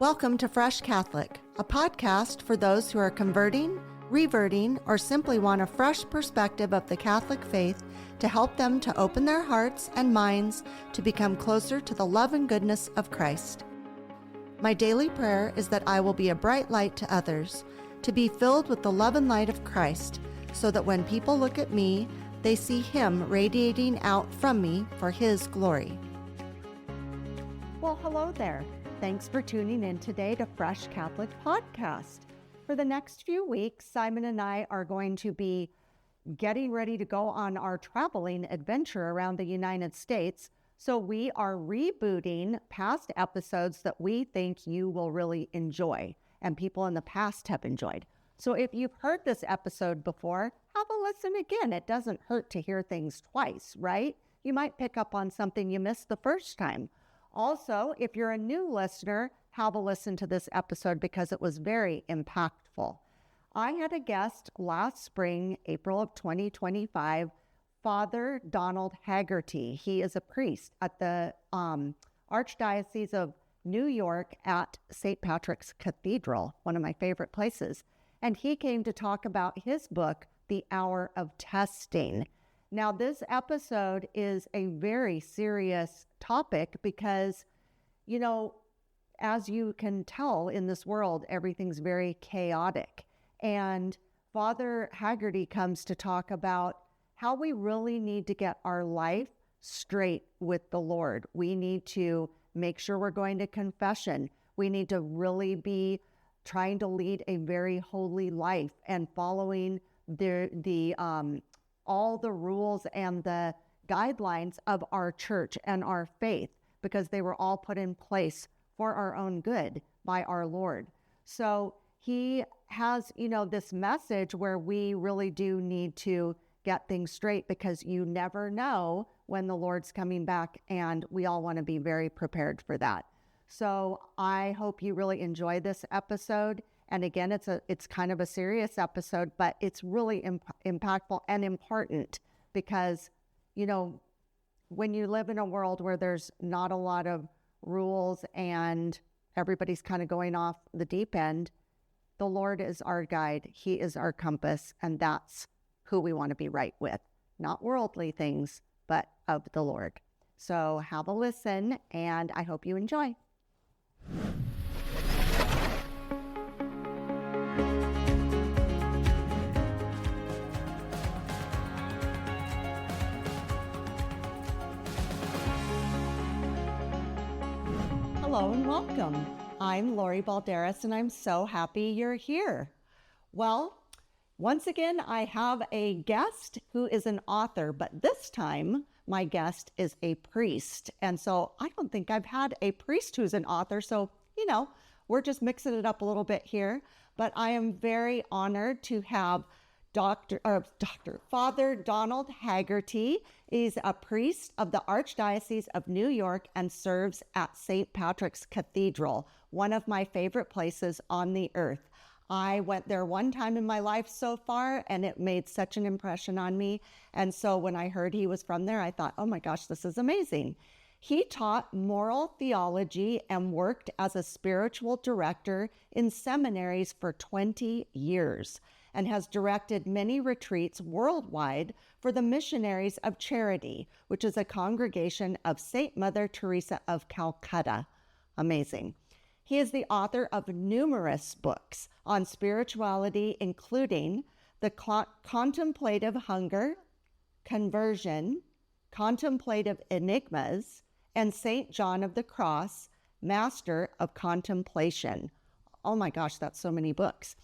Welcome to Fresh Catholic, a podcast for those who are converting, reverting, or simply want a fresh perspective of the Catholic faith to help them to open their hearts and minds to become closer to the love and goodness of Christ. My daily prayer is that I will be a bright light to others, to be filled with the love and light of Christ, so that when people look at me, they see Him radiating out from me for His glory. Well, hello there. Thanks for tuning in today to Fresh Catholic Podcast. For the next few weeks, Simon and I are going to be getting ready to go on our traveling adventure around the United States. So we are rebooting past episodes that we think you will really enjoy and people in the past have enjoyed. So if you've heard this episode before, have a listen again. It doesn't hurt to hear things twice, right? You might pick up on something you missed the first time. Also, if you're a new listener, have a listen to this episode because it was very impactful. I had a guest last spring, April of 2025, Father Donald Haggerty. He is a priest at the Archdiocese of New York at St. Patrick's Cathedral, one of my favorite places. And he came to talk about his book, The Hour of Testing. Now, this episode is a very serious topic because, as you can tell in this world, everything's very chaotic. And Father Haggerty comes to talk about how we really need to get our life straight with the Lord. We need to make sure we're going to confession. We need to really be trying to lead a very holy life and following all the rules and the guidelines of our church and our faith, because they were all put in place for our own good by our Lord. So he has, this message where we really do need to get things straight, because you never know when the Lord's coming back, and we all want to be very prepared for that. So I hope you really enjoy this episode. And again, it's kind of a serious episode, but it's really impactful and important because, when you live in a world where there's not a lot of rules and everybody's kind of going off the deep end, the Lord is our guide. He is our compass, and that's who we want to be right with. Not worldly things, but of the Lord. So have a listen, and I hope you enjoy. Hello and welcome. I'm Lori Balderas, and I'm so happy you're here. Well, once again, I have a guest who is an author, but this time my guest is a priest. And so I don't think I've had a priest who's an author. So, we're just mixing it up a little bit here. But I am very honored to have Father Donald Haggerty. Is a priest of the Archdiocese of New York and serves at St. Patrick's Cathedral, one of my favorite places on the earth. I went there one time in my life so far, and it made such an impression on me. And so when I heard he was from there, I thought, oh my gosh, this is amazing. He taught moral theology and worked as a spiritual director in seminaries for 20 years. And has directed many retreats worldwide for the Missionaries of Charity, which is a congregation of St. Mother Teresa of Calcutta. Amazing. He is the author of numerous books on spirituality, including The Contemplative Hunger, Conversion, Contemplative Enigmas, and St. John of the Cross, Master of Contemplation. Oh my gosh, that's so many books.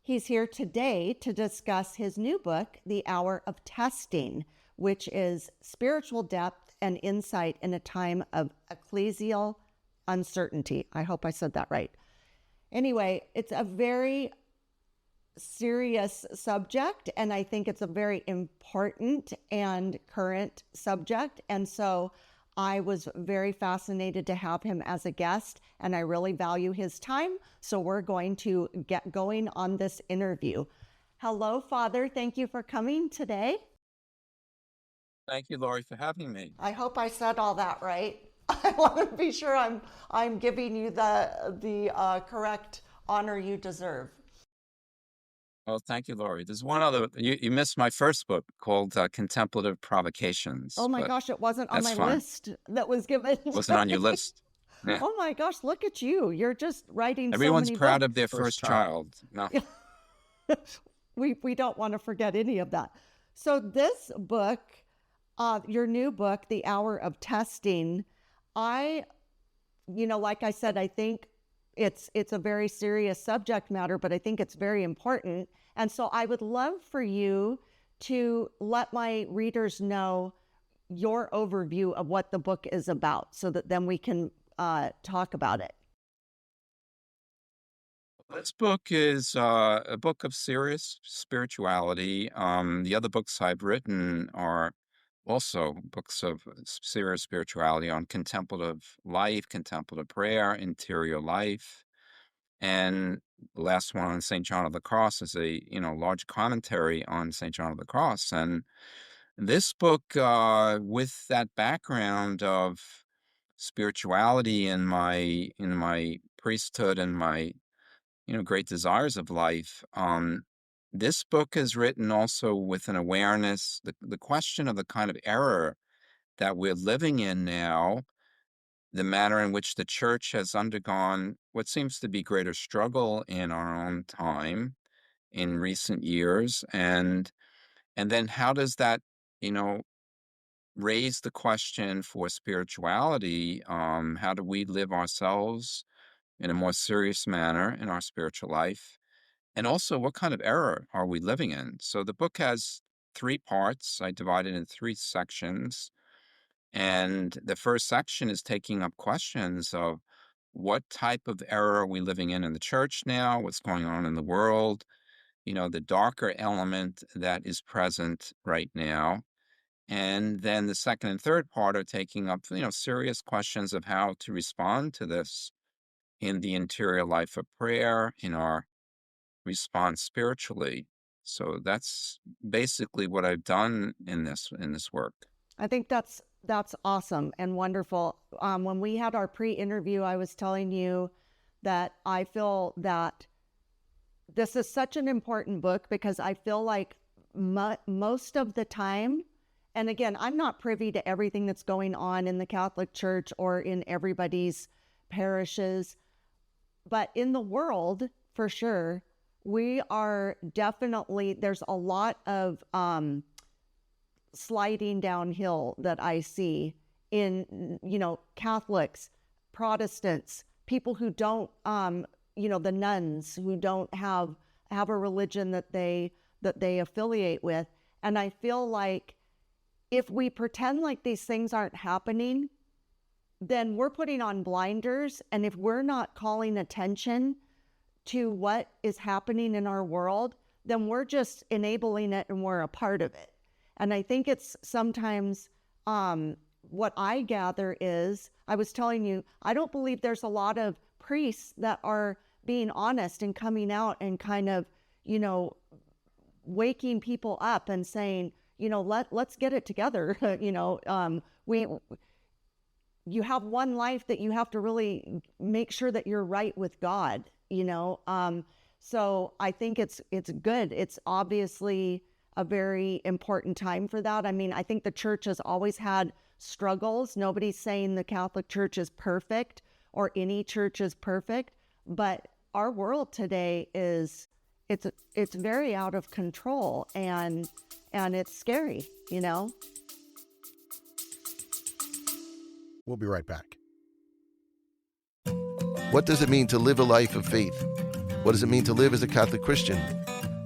He's here today to discuss his new book, The Hour of Testing, which is spiritual depth and insight in a time of ecclesial uncertainty. I hope I said that right. Anyway, it's a very serious subject, and I think it's a very important and current subject. And so I was very fascinated to have him as a guest, and I really value his time. So we're going to get going on this interview. Hello, Father. Thank you for coming today. Thank you, Lori, for having me. I hope I said all that right. I want to be sure I'm giving you the correct honor you deserve. Oh, thank you, Lori. There's one other. You missed my first book called Contemplative Oh Provocations, my but gosh, it wasn't on that's my fine. list that was given. Wasn't on your list. Yeah. Oh my gosh, look at you. You're just writing so Everyone's many proud books. of their first child. No. We don't want to forget any of that. So this book, your new book, The Hour of Testing, like I said, I think it's a very serious subject matter, but I think it's very important. And so I would love for you to let my readers know your overview of what the book is about so that then we can talk about it. This book is a book of serious spirituality. The other books I've written are also books of serious spirituality on contemplative life, contemplative prayer, interior life. And the last one on St. John of the Cross is a large commentary on St. John of the Cross. And this book, with that background of spirituality in my priesthood and my great desires of life, this book is written also with an awareness, the question of the kind of error that we're living in now, the manner in which the church has undergone what seems to be greater struggle in our own time in recent years, and then how does that you know raise the question for spirituality? How do we live ourselves in a more serious manner in our spiritual life, and also what kind of error are we living in? So the book has three parts. I divide it in three sections. And the first section is taking up questions of what type of error are we living in the church now? What's going on in the world? The darker element that is present right now. And then the second and third part are taking up, serious questions of how to respond to this in the interior life of prayer, in our response spiritually. So that's basically what I've done in this work. I think that's awesome and wonderful. When we had our pre-interview, I was telling you that I feel that this is such an important book because I feel like most of the time, and again, I'm not privy to everything that's going on in the Catholic Church or in everybody's parishes, but in the world, for sure, we are definitely, there's a lot of sliding downhill that I see in, Catholics, Protestants, people who don't, the nuns who don't have a religion that they affiliate with. And I feel like if we pretend like these things aren't happening, then we're putting on blinders. And if we're not calling attention to what is happening in our world, then we're just enabling it and we're a part of it. And I think it's sometimes what I gather is, I was telling you, I don't believe there's a lot of priests that are being honest and coming out and kind of, waking people up and saying, let's get it together. You have one life that you have to really make sure that you're right with God, So I think it's good. It's obviously a very important time for that. I mean, I think the church has always had struggles. Nobody's saying the Catholic Church is perfect or any church is perfect, but our world today it's very out of control and it's scary, We'll be right back. What does it mean to live a life of faith? What does it mean to live as a Catholic Christian?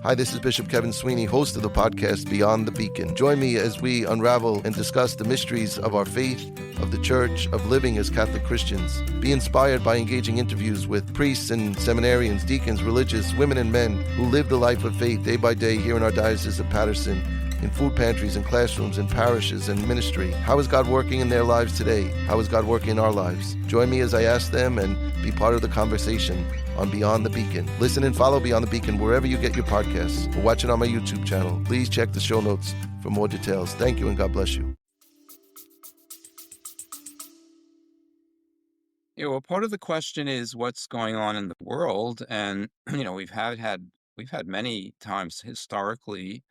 Hi, this is Bishop Kevin Sweeney, host of the podcast Beyond the Beacon. Join me as we unravel and discuss the mysteries of our faith, of the church, of living as Catholic Christians. Be inspired by engaging interviews with priests and seminarians, deacons, religious, women and men who live the life of faith day by day here in our Diocese of Paterson, in food pantries and classrooms and parishes and ministry. How is God working in their lives today? How is God working in our lives? Join me as I ask them and be part of the conversation on Beyond the Beacon. Listen and follow Beyond the Beacon wherever you get your podcasts, or watch it on my YouTube channel. Please check the show notes for more details. Thank you and God bless you. Yeah, well, part of the question is what's going on in the world, and we've had many times historically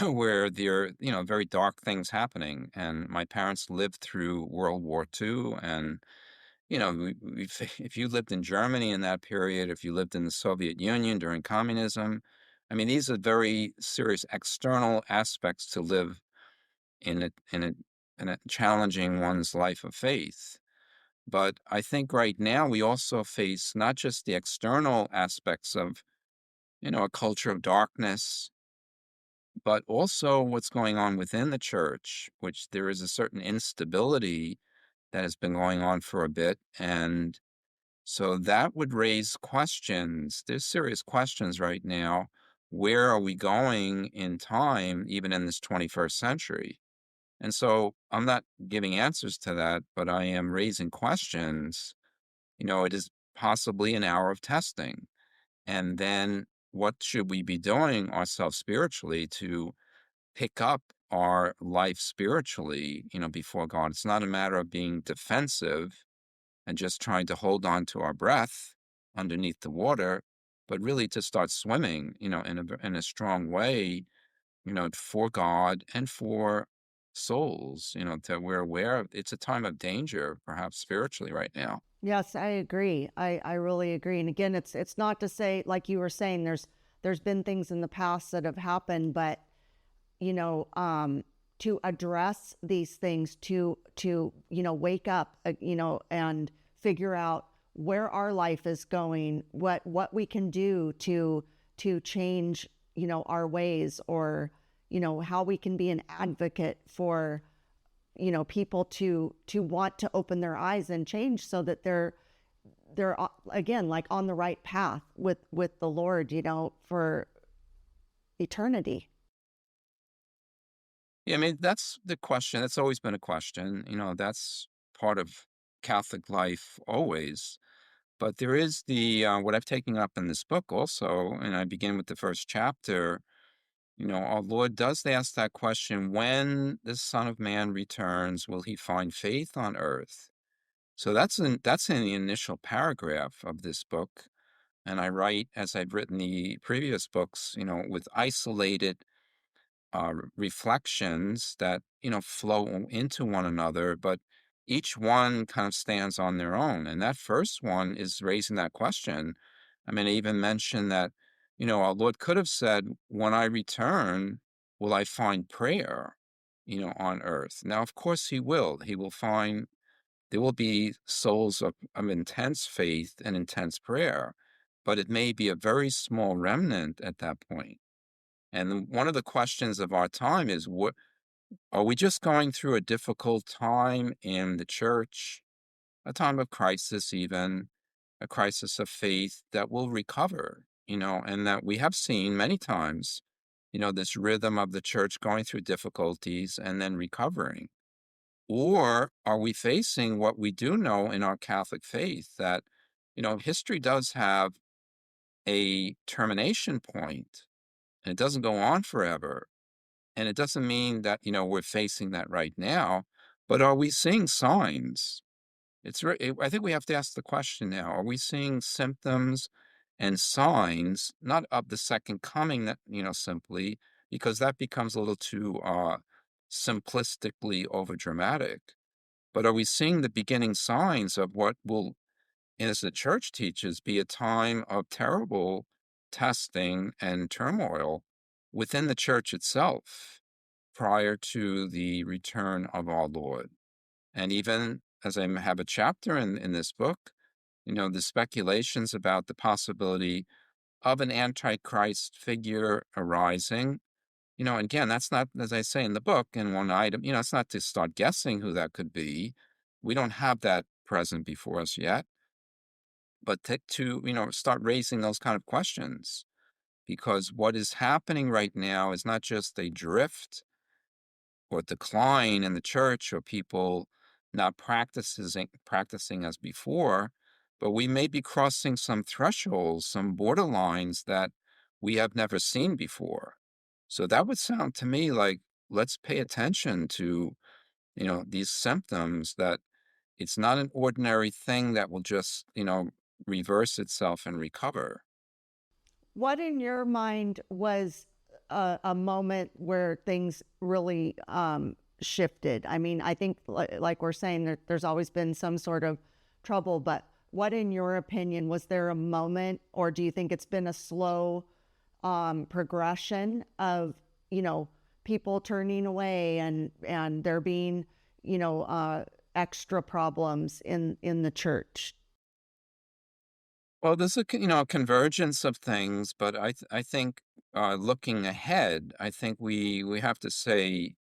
where there, very dark things happening. And my parents lived through World War II, and if you lived in Germany in that period, if you lived in the Soviet Union during communism, I mean, these are very serious external aspects to live in a challenging one's life of faith. But I think right now we also face not just the external aspects of, a culture of darkness, but also what's going on within the church, which there is a certain instability that has been going on for a bit. And so that would raise questions. There's serious questions right now. Where are we going in time, even in this 21st century? And so I'm not giving answers to that, but I am raising questions. It is possibly an hour of testing. And then what should we be doing ourselves spiritually to pick up our life spiritually, before God? It's not a matter of being defensive and just trying to hold on to our breath underneath the water, but really to start swimming, in a strong way, for God and for souls, that we're aware of. It's a time of danger, perhaps spiritually right now. Yes, I agree. I really agree. And again, it's not to say, like you were saying, there's been things in the past that have happened, but you know, to address these things, to wake up, and figure out where our life is going, what we can do to change, our ways, or how we can be an advocate for people to want to open their eyes and change, so that they're again, like, on the right path with the Lord, for eternity. Yeah, I mean, that's the question. That's always been a question. That's part of Catholic life always. But there is what I've taken up in this book also, and I begin with the first chapter. Our Lord does ask that question: when the Son of Man returns, will he find faith on earth? So that's in the initial paragraph of this book. And I write, as I've written the previous books, with isolated reflections that flow into one another, but each one kind of stands on their own. And that first one is raising that question. I mean, I even mentioned that our Lord could have said, "When I return, will I find prayer, on earth?" Now, of course, He will. He will find there will be souls of intense faith and intense prayer, but it may be a very small remnant at that point. And one of the questions of our time is, what are we just going through a difficult time in the church, a time of crisis, even a crisis of faith that will recover, and that we have seen many times, this rhythm of the church going through difficulties and then recovering? Or are we facing what we do know in our Catholic faith, that, history does have a termination point, and it doesn't go on forever. And it doesn't mean that, we're facing that right now, but are we seeing signs? I think we have to ask the question now: are we seeing symptoms and signs, not of the second coming, that, simply, because that becomes a little too simplistically overdramatic, but are we seeing the beginning signs of what will, as the church teaches, be a time of terrible testing and turmoil within the church itself prior to the return of our Lord? And even as I have a chapter in this book, the speculations about the possibility of an antichrist figure arising. Again, that's not, as I say in the book, in one item, it's not to start guessing who that could be. We don't have that present before us yet, but to start raising those kind of questions, because what is happening right now is not just a drift or decline in the church, or people not practicing as before, but we may be crossing some thresholds, some borderlines that we have never seen before. So that would sound to me like, let's pay attention to these symptoms, that It's not an ordinary thing that will just, reverse itself and recover. What in your mind was a moment where things really shifted? I mean, I think, like we're saying, there's always been some sort of trouble, but what, in your opinion, was there a moment, or do you think it's been a slow progression of, people turning away and there being, extra problems in the church? Well, there's a convergence of things, but I think looking ahead, I think we have to say,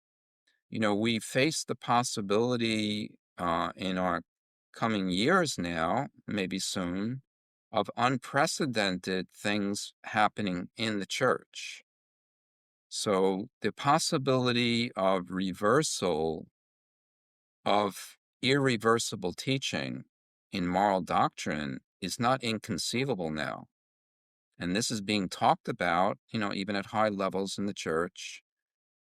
we face the possibility in our coming years now, maybe soon, of unprecedented things happening in the church. So the possibility of reversal of irreversible teaching in moral doctrine is not inconceivable now. And this is being talked about, even at high levels in the church.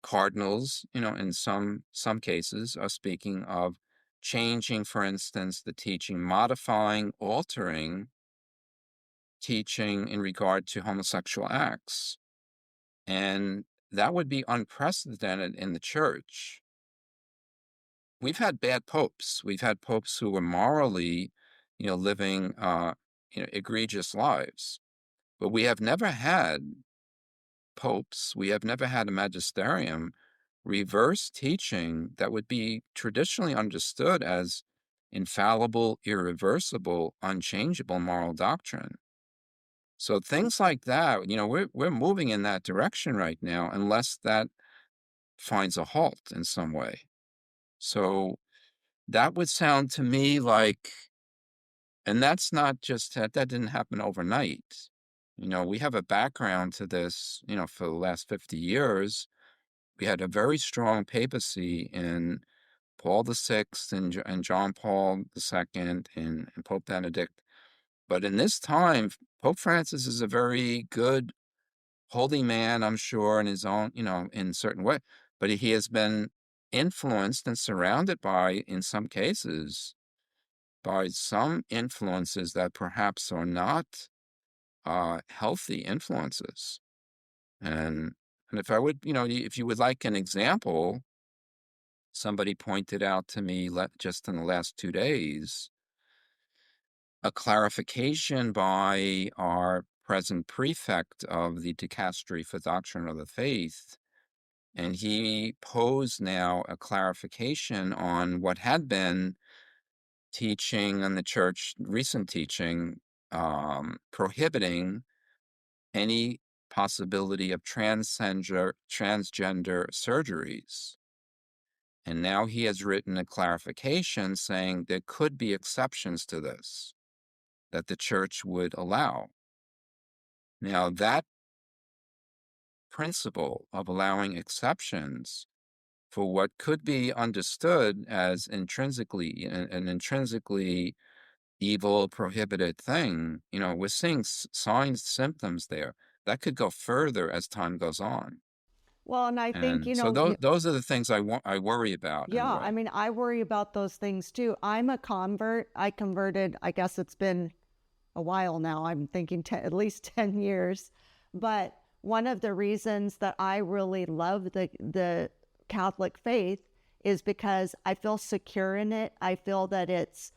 Cardinals, in some cases are speaking of changing, for instance, the teaching, modifying, altering teaching in regard to homosexual acts. And that would be unprecedented in the church. We've had bad popes. We've had popes who were morally, living, egregious lives. But we have never had popes, we have never had a magisterium reverse teaching that would be traditionally understood as infallible, irreversible, unchangeable moral doctrine. So things like that, we're moving in that direction right now, unless that finds a halt in some way. So that would sound to me like, and that's not just that didn't happen overnight. We have a background to this, for the last 50 years. We had a very strong papacy in Paul VI and John Paul II and Pope Benedict. But in this time, Pope Francis is a very good, holy man, I'm sure, in his own, in a certain way. But he has been influenced and surrounded by, in some cases, by some influences that perhaps are not healthy influences. And if I would, if you would like an example, somebody pointed out to me just in the last 2 days a clarification by our present prefect of the Dicastery for Doctrine of the Faith. And he posed now a clarification on what had been teaching in the church, recent teaching, prohibiting any possibility of transgender surgeries. And now he has written a clarification saying there could be exceptions to this that the church would allow. Now, that principle of allowing exceptions for what could be understood as intrinsically an intrinsically evil, prohibited thing, we're seeing signs, symptoms there that could go further as time goes on. Well, and I think, And so those are the things I worry about. yeah, anyway. I mean, I worry about those things too. I'm a convert. I converted, I guess it's been a while now. I'm thinking at least 10 years. But one of the reasons that I really love the Catholic faith is because I feel secure in it. I feel that it's,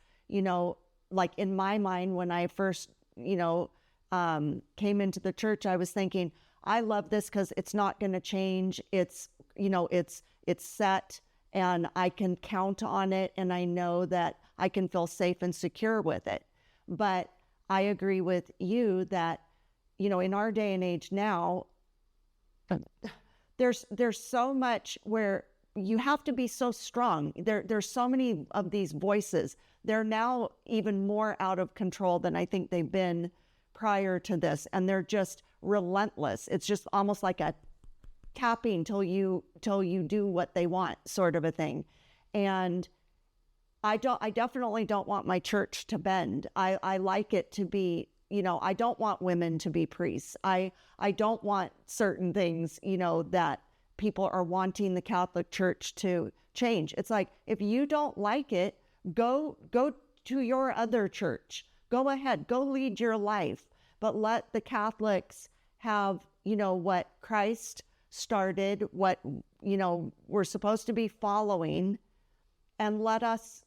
like in my mind, when I first, came into the church, I was thinking, I love this because it's not going to change. It's, it's set and I can count on it. And I know that I can feel safe and secure with it. But I agree with you that, in our day and age now, there's so much where you have to be so strong. There's so many of these voices. They're now even more out of control than I think they've been prior to this. And they're just relentless. It's just almost like a tapping till you do what they want, sort of a thing. And I definitely don't want my church to bend. I like it to be, I don't want women to be priests. I don't want certain things, that people are wanting the Catholic Church to change. It's like, if you don't like it, Go to your other church. Go ahead, go lead your life, but let the Catholics have, what Christ started, what, we're supposed to be following, and let us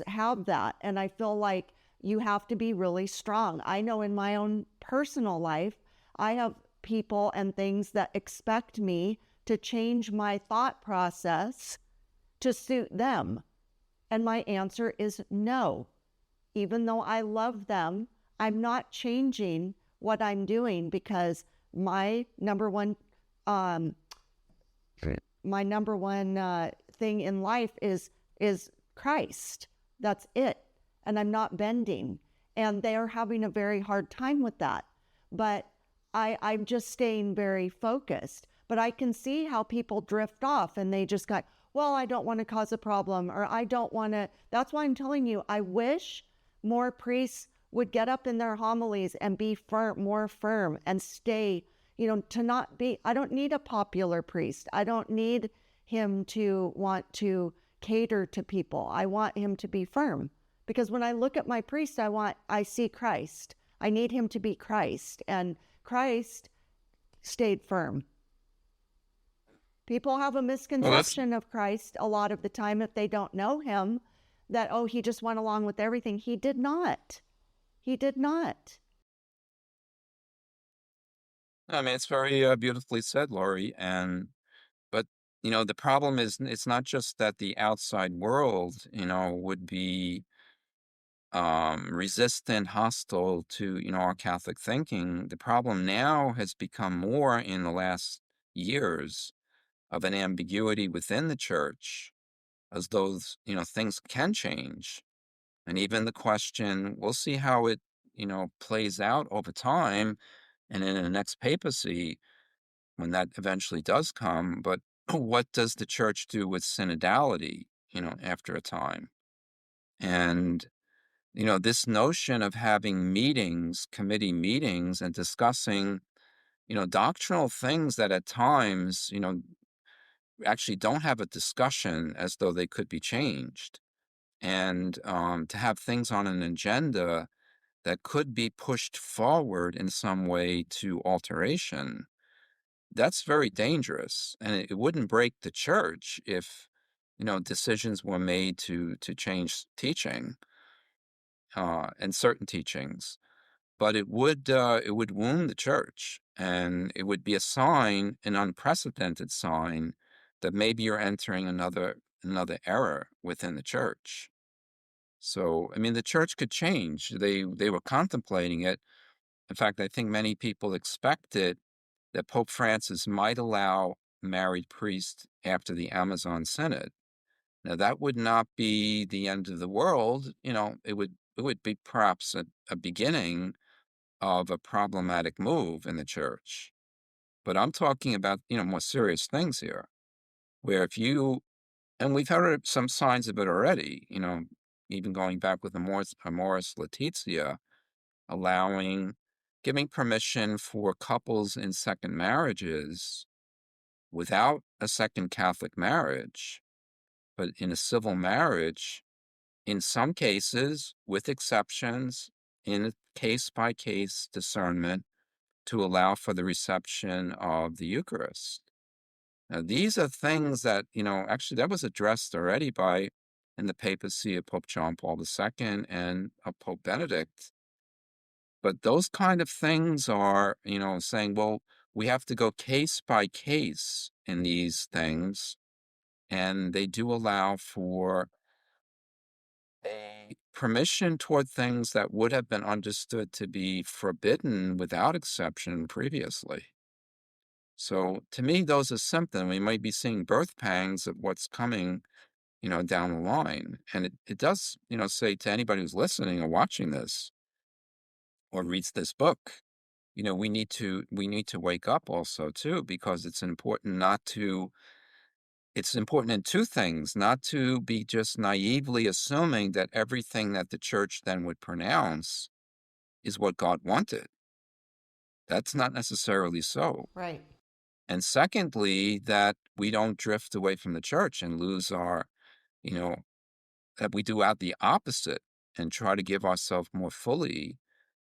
have that. And I feel like you have to be really strong. I know in my own personal life, I have people and things that expect me to change my thought process to suit them. And my answer is no. Even though I love them, I'm not changing what I'm doing, because my number one thing in life is Christ. That's it. And I'm not bending. And they are having a very hard time with that. But I'm just staying very focused. But I can see how people drift off and they just got, well, I don't want to cause a problem, or I don't want to. That's why I'm telling you, I wish more priests would get up in their homilies and be more firm and stay, to not be, I don't need a popular priest. I don't need him to want to cater to people. I want him to be firm, because when I look at my priest, I see Christ. I need him to be Christ, and Christ stayed firm. People have a misconception of Christ a lot of the time, if they don't know him, that, oh, he just went along with everything. He did not. He did not. I mean, it's very beautifully said, Laurie. But the problem is, it's not just that the outside world, would be resistant, hostile to, our Catholic thinking. The problem now has become more in the last years of an ambiguity within the church, as those, things can change. And even the question, we'll see how it, plays out over time and in the next papacy, when that eventually does come. But what does the church do with synodality, after a time? And, this notion of having meetings, committee meetings, and discussing, doctrinal things that at times, actually don't have a discussion as though they could be changed. And to have things on an agenda that could be pushed forward in some way to alteration, that's very dangerous. And it wouldn't break the church if, decisions were made to change teaching and certain teachings. But it would wound the church, and it would be a sign, an unprecedented sign, that maybe you're entering another era within the church. So, I mean, the church could change. They were contemplating it. In fact, I think many people expected that Pope Francis might allow married priests after the Amazon Synod. Now, that would not be the end of the world. It would be perhaps a beginning of a problematic move in the church. But I'm talking about, more serious things here, where and we've heard some signs of it already, even going back with Amoris Laetitia, giving permission for couples in second marriages without a second Catholic marriage, but in a civil marriage, in some cases, with exceptions, in a case-by-case discernment, to allow for the reception of the Eucharist. Now, these are things that, actually that was addressed already in the papacy of Pope John Paul II and of Pope Benedict. But those kind of things are, saying, well, we have to go case by case in these things. And they do allow for a permission toward things that would have been understood to be forbidden without exception previously. So to me, those are symptoms. We might be seeing birth pangs of what's coming, down the line. And it does, say to anybody who's listening or watching this or reads this book, we need to wake up also too, because it's important in two things, not to be just naively assuming that everything that the church then would pronounce is what God wanted. That's not necessarily so. Right. And secondly, that we don't drift away from the church and lose our, that we do out the opposite and try to give ourselves more fully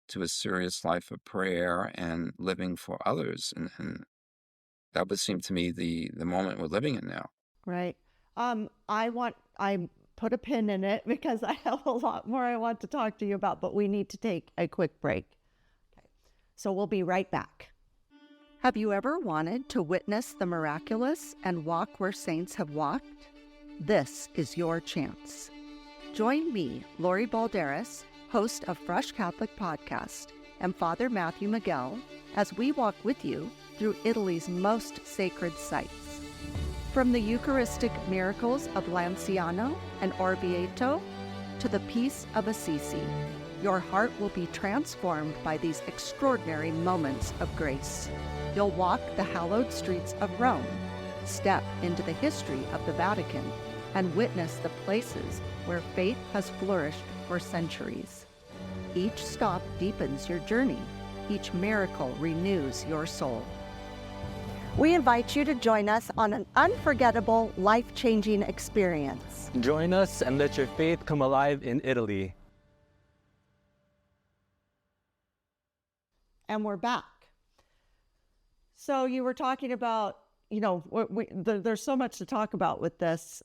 to a serious life of prayer and living for others. And that would seem to me the moment we're living in now. Right. I put a pin in it because I have a lot more I want to talk to you about, but we need to take a quick break. Okay. So we'll be right back. Have you ever wanted to witness the miraculous and walk where saints have walked? This is your chance. Join me, Lori Balderas, host of Fresh Catholic Podcast, and Father Matthew Miguel, as we walk with you through Italy's most sacred sites. From the Eucharistic miracles of Lanciano and Orvieto to the peace of Assisi, your heart will be transformed by these extraordinary moments of grace. You'll walk the hallowed streets of Rome, step into the history of the Vatican, and witness the places where faith has flourished for centuries. Each stop deepens your journey. Each miracle renews your soul. We invite you to join us on an unforgettable, life-changing experience. Join us and let your faith come alive in Italy. And we're back. So you were talking about, there's so much to talk about with this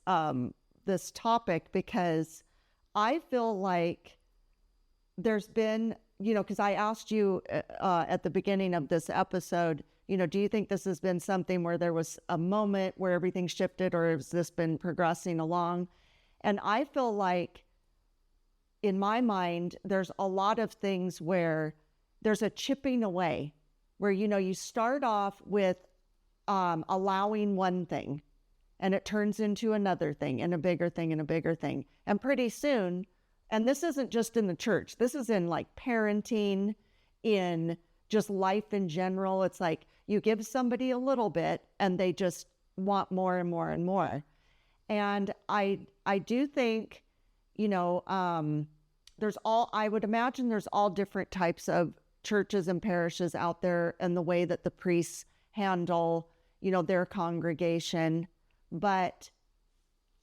this topic, because I feel like there's been, because I asked you at the beginning of this episode, do you think this has been something where there was a moment where everything shifted, or has this been progressing along? And I feel like, in my mind, there's a lot of things where there's a chipping away, where, you start off with allowing one thing, and it turns into another thing, and a bigger thing, and a bigger thing. And pretty soon, and this isn't just in the church, this is in like parenting, in just life in general. It's like you give somebody a little bit and they just want more and more and more. And I do think, I would imagine there's all different types of churches and parishes out there, and the way that the priests handle, their congregation. But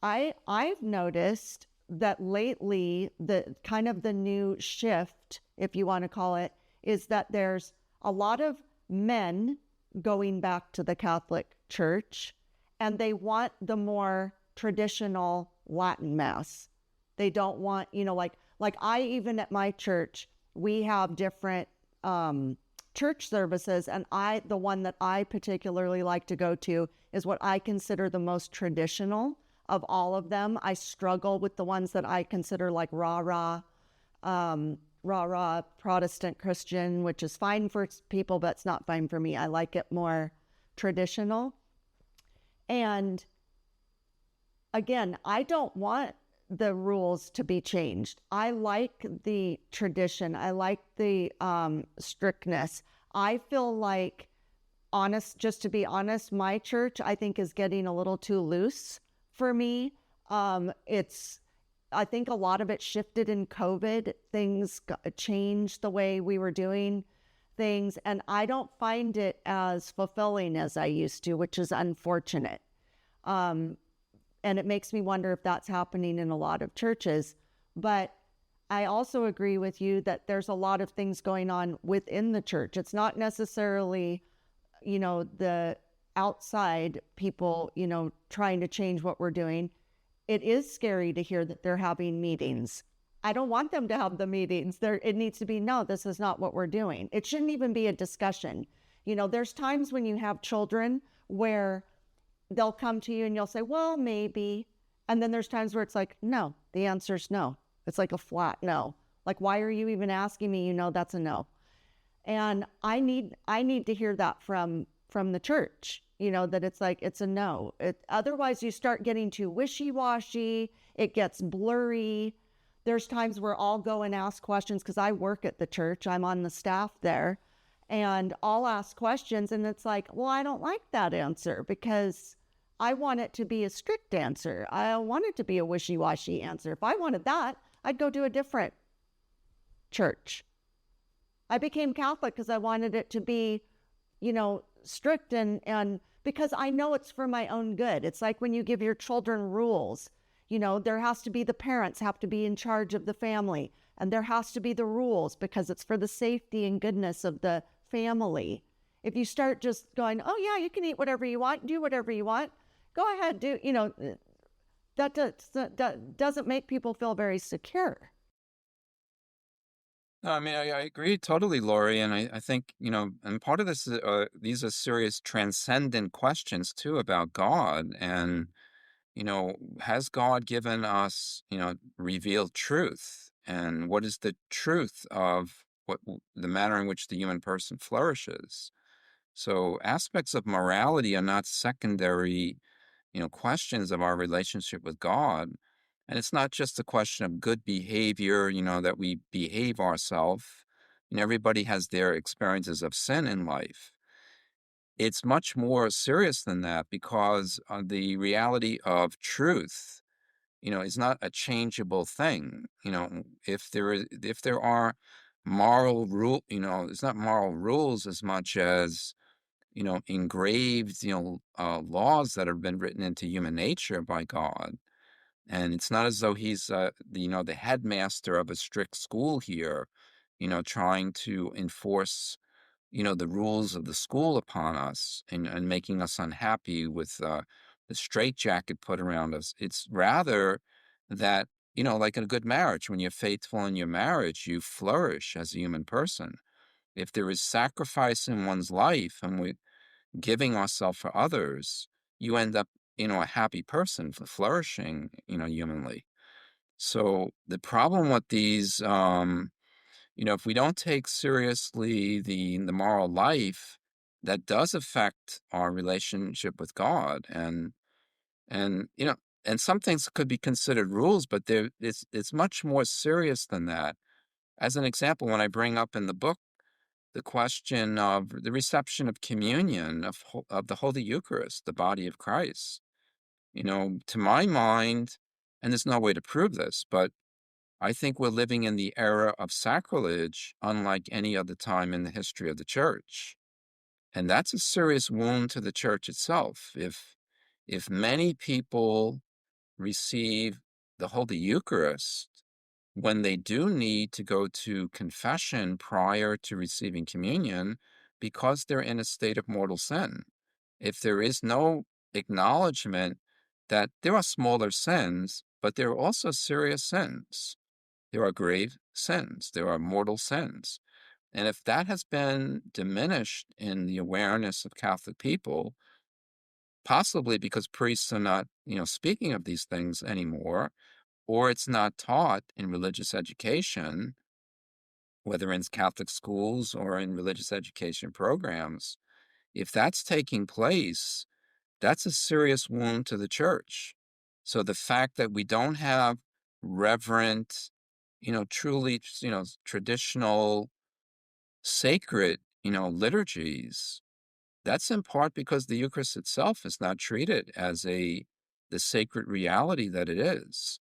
I've noticed that lately, the kind of the new shift, if you want to call it, is that there's a lot of men going back to the Catholic Church, and they want the more traditional Latin Mass. They don't want, like I, even at my church, we have different church services, and the one that I particularly like to go to is what I consider the most traditional of all of them. I struggle with the ones that I consider like rah-rah Protestant Christian, which is fine for people, but it's not fine for me. I like it more traditional. And again, I don't want the rules to be changed. I like the tradition. I like the strictness. I feel like, just to be honest, my church, I think, is getting a little too loose for me. I think a lot of it shifted in COVID. Things changed the way we were doing things, and I don't find it as fulfilling as I used to, which is unfortunate. And it makes me wonder if that's happening in a lot of churches. But I also agree with you that there's a lot of things going on within the church. It's not necessarily, the outside people, trying to change what we're doing. It is scary to hear that they're having meetings. I don't want them to have the meetings. It needs to be, no, this is not what we're doing. It shouldn't even be a discussion. There's times when you have children where they'll come to you and you'll say, well, maybe. And then there's times where it's like, no, the answer's no. It's like a flat no. Like, why are you even asking me? That's a no. And I need to hear that from the church, that it's like, it's a no. Otherwise you start getting too wishy-washy. It gets blurry. There's times where I'll go and ask questions, because I work at the church. I'm on the staff there. And I'll ask questions, and it's like, well, I don't like that answer, because I want it to be a strict answer. I don't want it to be a wishy-washy answer. If I wanted that, I'd go to a different church. I became Catholic because I wanted it to be, strict, and because I know it's for my own good. It's like when you give your children rules. there has to be, the parents have to be in charge of the family, and there has to be the rules because it's for the safety and goodness of the family. If you start just going, oh yeah, you can eat whatever you want, do whatever you want, go ahead, do, that doesn't make people feel very secure. No, I mean, I agree totally, Lori. And I think, and part of this, these are serious transcendent questions too about God. And, has God given us, revealed truth? And what is the truth of the manner in which the human person flourishes? So aspects of morality are not secondary, questions of our relationship with God. And it's not just a question of good behavior, that we behave ourselves. Everybody has their experiences of sin in life. It's much more serious than that because the reality of truth, is not a changeable thing. If there are moral it's not moral rules as much as engraved, laws that have been written into human nature by God. And it's not as though he's, the headmaster of a strict school here, trying to enforce, the rules of the school upon us and making us unhappy with the straitjacket put around us. It's rather that, like in a good marriage, when you're faithful in your marriage, you flourish as a human person. If there is sacrifice in one's life and we giving ourselves for others, you end up, a happy person for flourishing, humanly. So the problem with these, if we don't take seriously the moral life, that does affect our relationship with God, and and some things could be considered rules, but it's much more serious than that. As an example, when I bring up in the book the question of the reception of communion, of the Holy Eucharist, the body of Christ. To my mind, and there's no way to prove this, but I think we're living in the era of sacrilege unlike any other time in the history of the church. And that's a serious wound to the church itself. If many people receive the Holy Eucharist when they do need to go to confession prior to receiving communion because they're in a state of mortal sin. If there is no acknowledgement that there are smaller sins, but there are also serious sins. There are grave sins. There are mortal sins. And if that has been diminished in the awareness of Catholic people, possibly because priests are not, speaking of these things anymore, or it's not taught in religious education, whether in Catholic schools or in religious education programs, if that's taking place, that's a serious wound to the church. So the fact that we don't have reverent, truly, traditional, sacred, liturgies, that's in part because the Eucharist itself is not treated as the sacred reality that it is.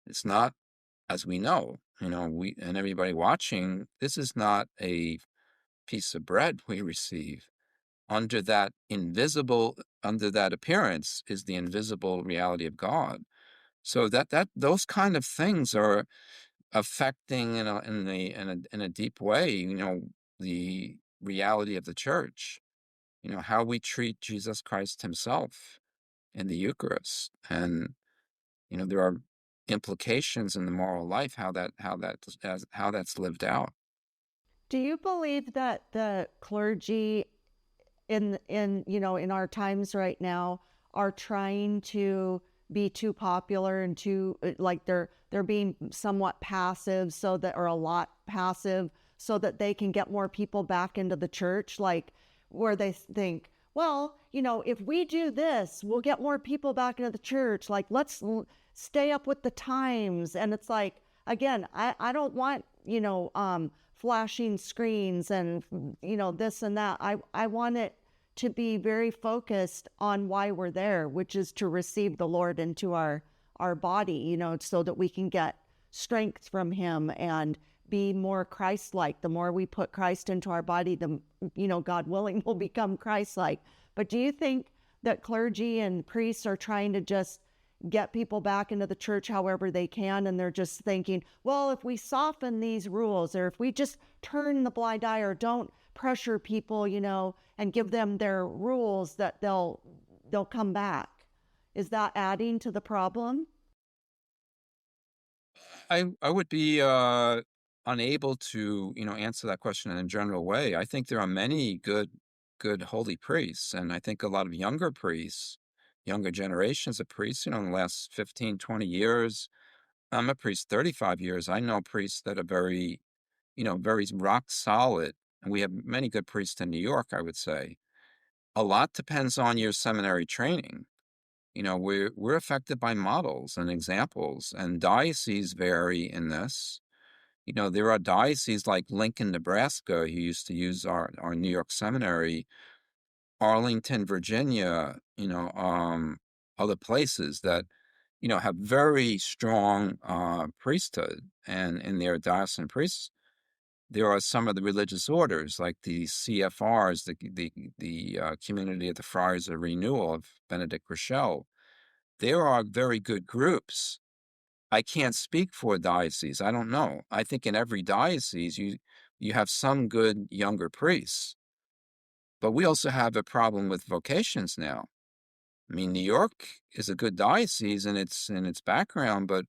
It's not, as we know, we and everybody watching, this is not a piece of bread we receive. Under that appearance is the invisible reality of God. So that those kind of things are affecting in a deep way, the reality of the church, how we treat Jesus Christ himself in the Eucharist. And there are implications in the moral life, how that's lived out. Do you believe that the clergy in our times right now are trying to be too popular and too like they're being somewhat passive, so that, or a lot passive, so that they can get more people back into the church, like where they think, well, if we do this, we'll get more people back into the church, like let's stay up with the times. And it's like, again, I don't want flashing screens and this and that. I want it to be very focused on why we're there, which is to receive the Lord into our body, so that we can get strength from him and be more Christ-like. The more we put Christ into our body, the, God willing, we'll become Christ-like. But do you think that clergy and priests are trying to just get people back into the church however they can. And they're just thinking, well, if we soften these rules, or if we just turn the blind eye, or don't pressure people, and give them their rules, that they'll come back. Is that adding to the problem? I would be unable to, answer that question in a general way. I think there are many good holy priests, and I think a lot of younger priests, younger generations of priests, in the last 15, 20 years. I'm a priest 35 years. I know priests that are very, very rock solid. And we have many good priests in New York, I would say. A lot depends on your seminary training. We're affected by models and examples, and dioceses vary in this. There are dioceses like Lincoln, Nebraska, who used to use our New York seminary, Arlington, Virginia, other places that, have very strong priesthood. And in their diocesan priests, there are some of the religious orders, like the CFRs, the Community of the Friars of Renewal of Benedict Rochelle. There are very good groups. I can't speak for dioceses. I don't know. I think in every diocese, you have some good younger priests. But we also have a problem with vocations now. I mean, New York is a good diocese in its background, but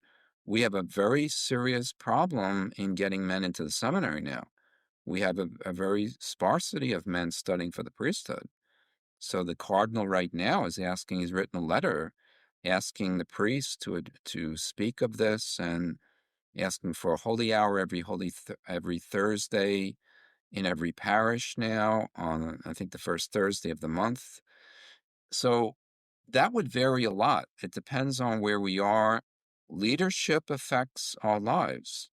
we have a very serious problem in getting men into the seminary now. We have a very sparsity of men studying for the priesthood. So the cardinal right now he's written a letter asking the priests to speak of this, and asking for a holy hour every Thursday in every parish now, on I think the first Thursday of the month. So that would vary a lot. It depends on where we are. Leadership affects our lives,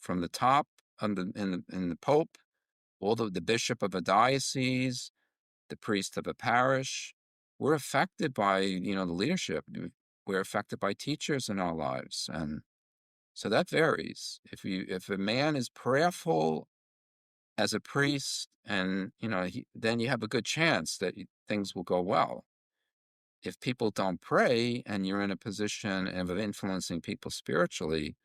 from the top in the Pope, all the bishop of a diocese, the priest of a parish. We're affected by, the leadership. We're affected by teachers in our lives. And so that varies. If a man is prayerful as a priest, and, then you have a good chance that things will go well. If people don't pray and you're in a position of influencing people spiritually,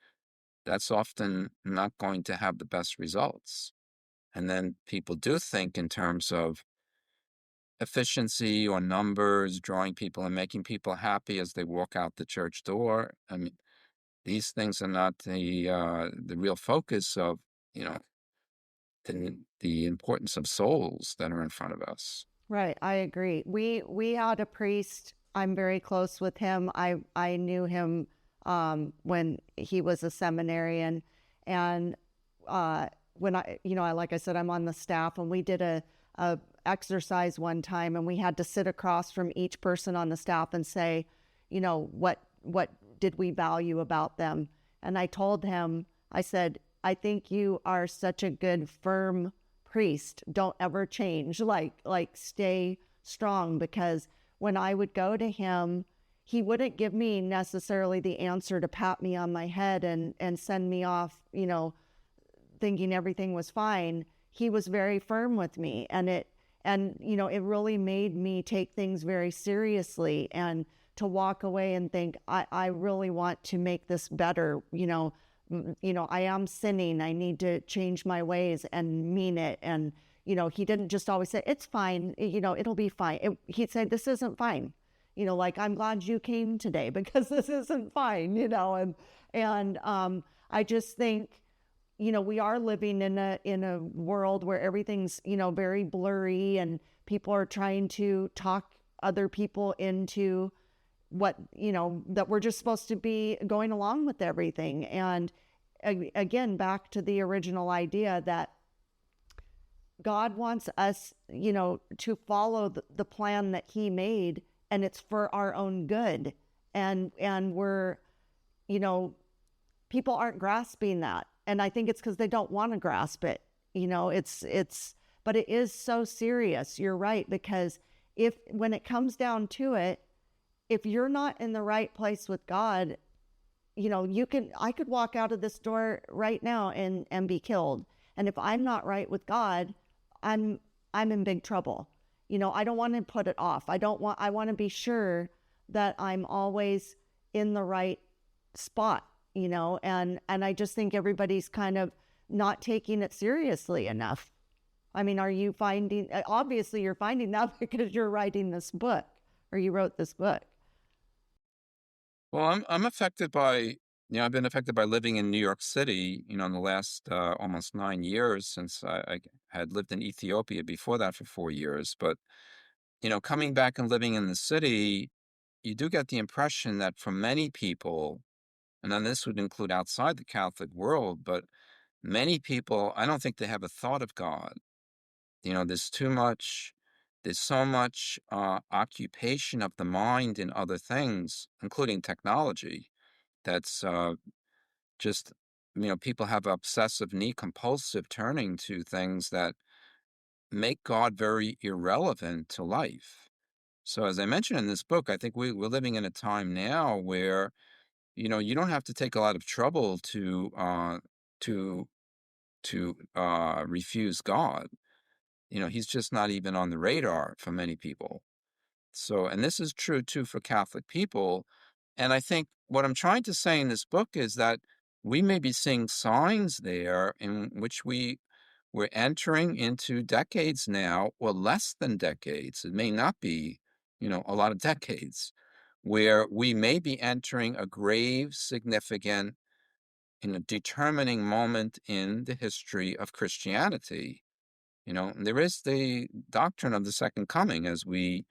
that's often not going to have the best results. And then people do think in terms of efficiency or numbers, drawing people and making people happy as they walk out the church door. I mean, these things are not the real focus of, the importance of souls that are in front of us. Right, I agree. We had a priest. I'm very close with him. I knew him when he was a seminarian, and when like I said, I'm on the staff, and we did a exercise one time, and we had to sit across from each person on the staff and say, what did we value about them? And I told him, I said, I think you are such a good, firm priest. Don't ever change. Like stay strong, because when I would go to him, he wouldn't give me necessarily the answer to pat me on my head and send me off, thinking everything was fine. He was very firm with me, and it really made me take things very seriously, and to walk away and think, I really want to make this better. I am sinning. I need to change my ways and mean it. And, he didn't just always say, it's fine, it'll be fine. He'd say, this isn't fine. I'm glad you came today, because this isn't fine, and I just think, we are living in a world where everything's, very blurry, and people are trying to talk other people into what, that we're just supposed to be going along with everything. And again, back to the original idea that God wants us, to follow the plan that he made, and it's for our own good. And we're, people aren't grasping that. And I think it's because they don't want to grasp it. But it is so serious. You're right. Because when it comes down to it, if you're not in the right place with God, I could walk out of this door right now and be killed. And if I'm not right with God, I'm in big trouble. I don't want to put it off. I want to be sure that I'm always in the right spot, and I just think everybody's kind of not taking it seriously enough. I mean, are you finding, obviously you're finding that because you're writing this book, or you wrote this book. Well, I'm affected by, I've been affected by living in New York City, in the last almost 9 years, since I had lived in Ethiopia before that for 4 years. But, coming back and living in the city, you do get the impression that for many people, and then this would include outside the Catholic world, but many people, I don't think they have a thought of God. There's so much occupation of the mind in other things, including technology, that's just, people have obsessive knee compulsive turning to things that make God very irrelevant to life. So, as I mentioned in this book, I think we're living in a time now where, you don't have to take a lot of trouble to refuse God. He's just not even on the radar for many people. So, and this is true too for Catholic people. And I think what I'm trying to say in this book is that we may be seeing signs there in which we're entering into decades now, or less than decades. It may not be, a lot of decades, where we may be entering a grave, significant, determining moment in the history of Christianity. There is the doctrine of the second coming, as we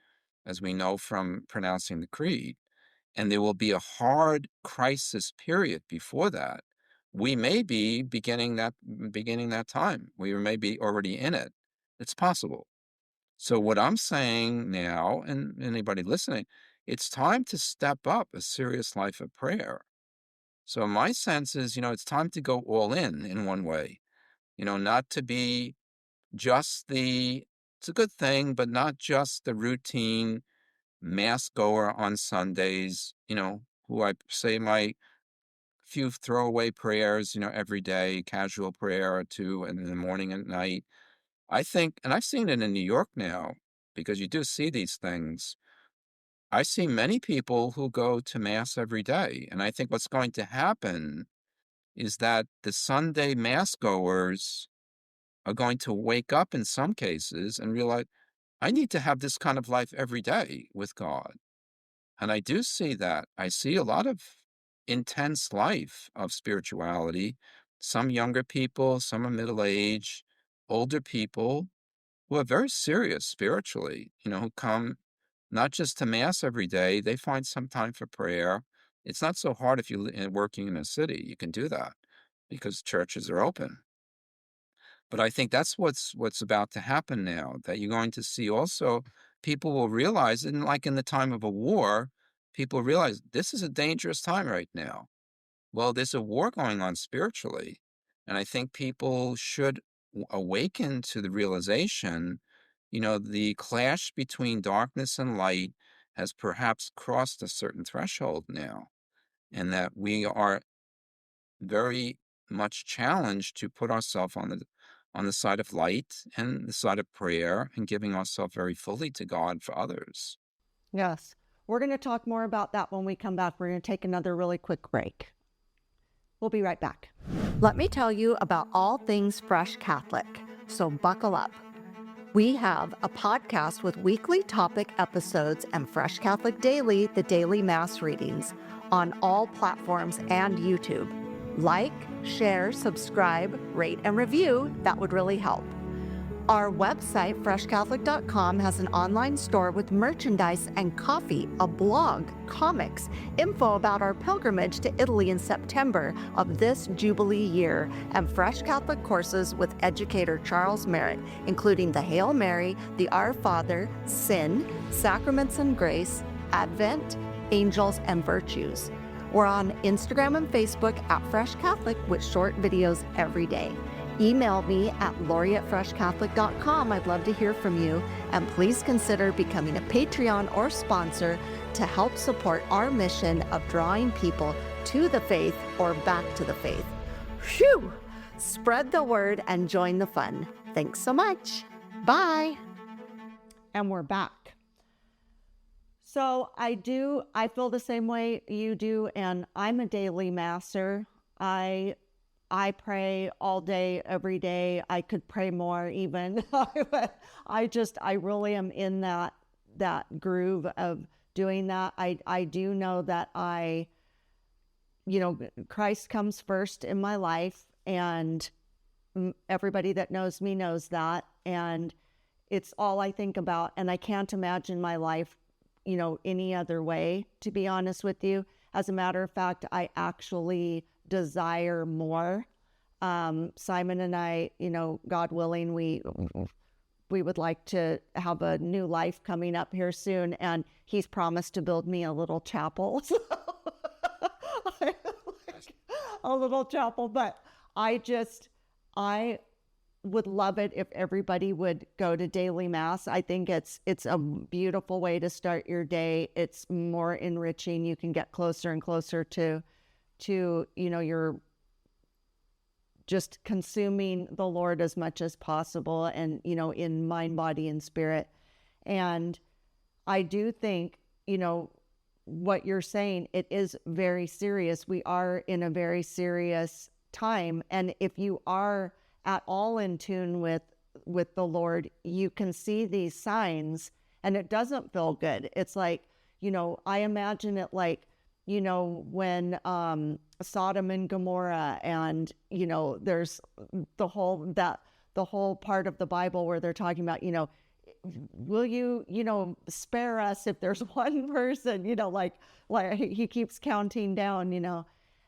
know from pronouncing the creed, and there will be a hard crisis period before that. We may be beginning that time. We may be already in it. It's possible. So what I'm saying now, and anybody listening, it's time to step up a serious life of prayer. So my sense is, it's time to go all in one way. Not to be just it's a good thing, but not just the routine mass goer on Sundays, who I say my few throwaway prayers, every day, casual prayer or two in the morning and night. I think, and I've seen it in New York now, because you do see these things. I see many people who go to mass every day. And I think what's going to happen is that the Sunday mass goers are going to wake up in some cases and realize, I need to have this kind of life every day with God. And I do see that. I see a lot of intense life of spirituality. Some younger people, some are middle-aged, older people who are very serious spiritually, who come not just to mass every day, they find some time for prayer. It's not so hard if you're working in a city. You can do that because churches are open. But I think that's what's about to happen now, that you're going to see also people will realize, and like in the time of a war, people realize this is a dangerous time right now. Well, there's a war going on spiritually, and I think people should awaken to the realization, the clash between darkness and light has perhaps crossed a certain threshold now, and that we are very much challenged to put ourselves on the side of light and the side of prayer and giving ourselves very fully to God for others. Yes. We're going to talk more about that when we come back. We're going to take another really quick break. We'll be right back. Let me tell you about all things Fresh Catholic, so buckle up. We have a podcast with weekly topic episodes and Fresh Catholic Daily, the daily Mass readings, on all platforms and YouTube. Like, share, subscribe, rate, and review. That would really help. Our website, freshcatholic.com, has an online store with merchandise and coffee, a blog, comics, info about our pilgrimage to Italy in September of this Jubilee year, and Fresh Catholic courses with educator Charles Merritt, including the Hail Mary, the Our Father, Sin, Sacraments and Grace, Advent, Angels, and Virtues. We're on Instagram and Facebook at Fresh Catholic with short videos every day. Email me at lori@freshcatholic.com. I'd love to hear from you. And please consider becoming a Patreon or sponsor to help support our mission of drawing people to the faith or back to the faith. Phew! Spread the word and join the fun. Thanks so much. Bye. And we're back. So I feel the same way you do, and I'm a daily masser. I pray all day, every day. I could pray more even. I really am in that groove of doing that. I do know that Christ comes first in my life, and everybody that knows me knows that. And it's all I think about. And I can't imagine my life, any other way, to be honest with you. As a matter of fact, I actually desire more. Simon and I, God willing, we would like to have a new life coming up here soon. And he's promised to build me a little chapel. A little chapel, but I would love it if everybody would go to daily mass. I think it's a beautiful way to start your day. It's more enriching. You can get closer and closer to your just consuming the Lord as much as possible, and in mind, body, and spirit. And I do think what you're saying, it is very serious. We are in a very serious time, and if you are at all in tune with the Lord, you can see these signs, and it doesn't feel good. It's like, I imagine it like, when Sodom and Gomorrah, and there's the whole part of the Bible where they're talking about, will you spare us if there's one person, like he keeps counting down,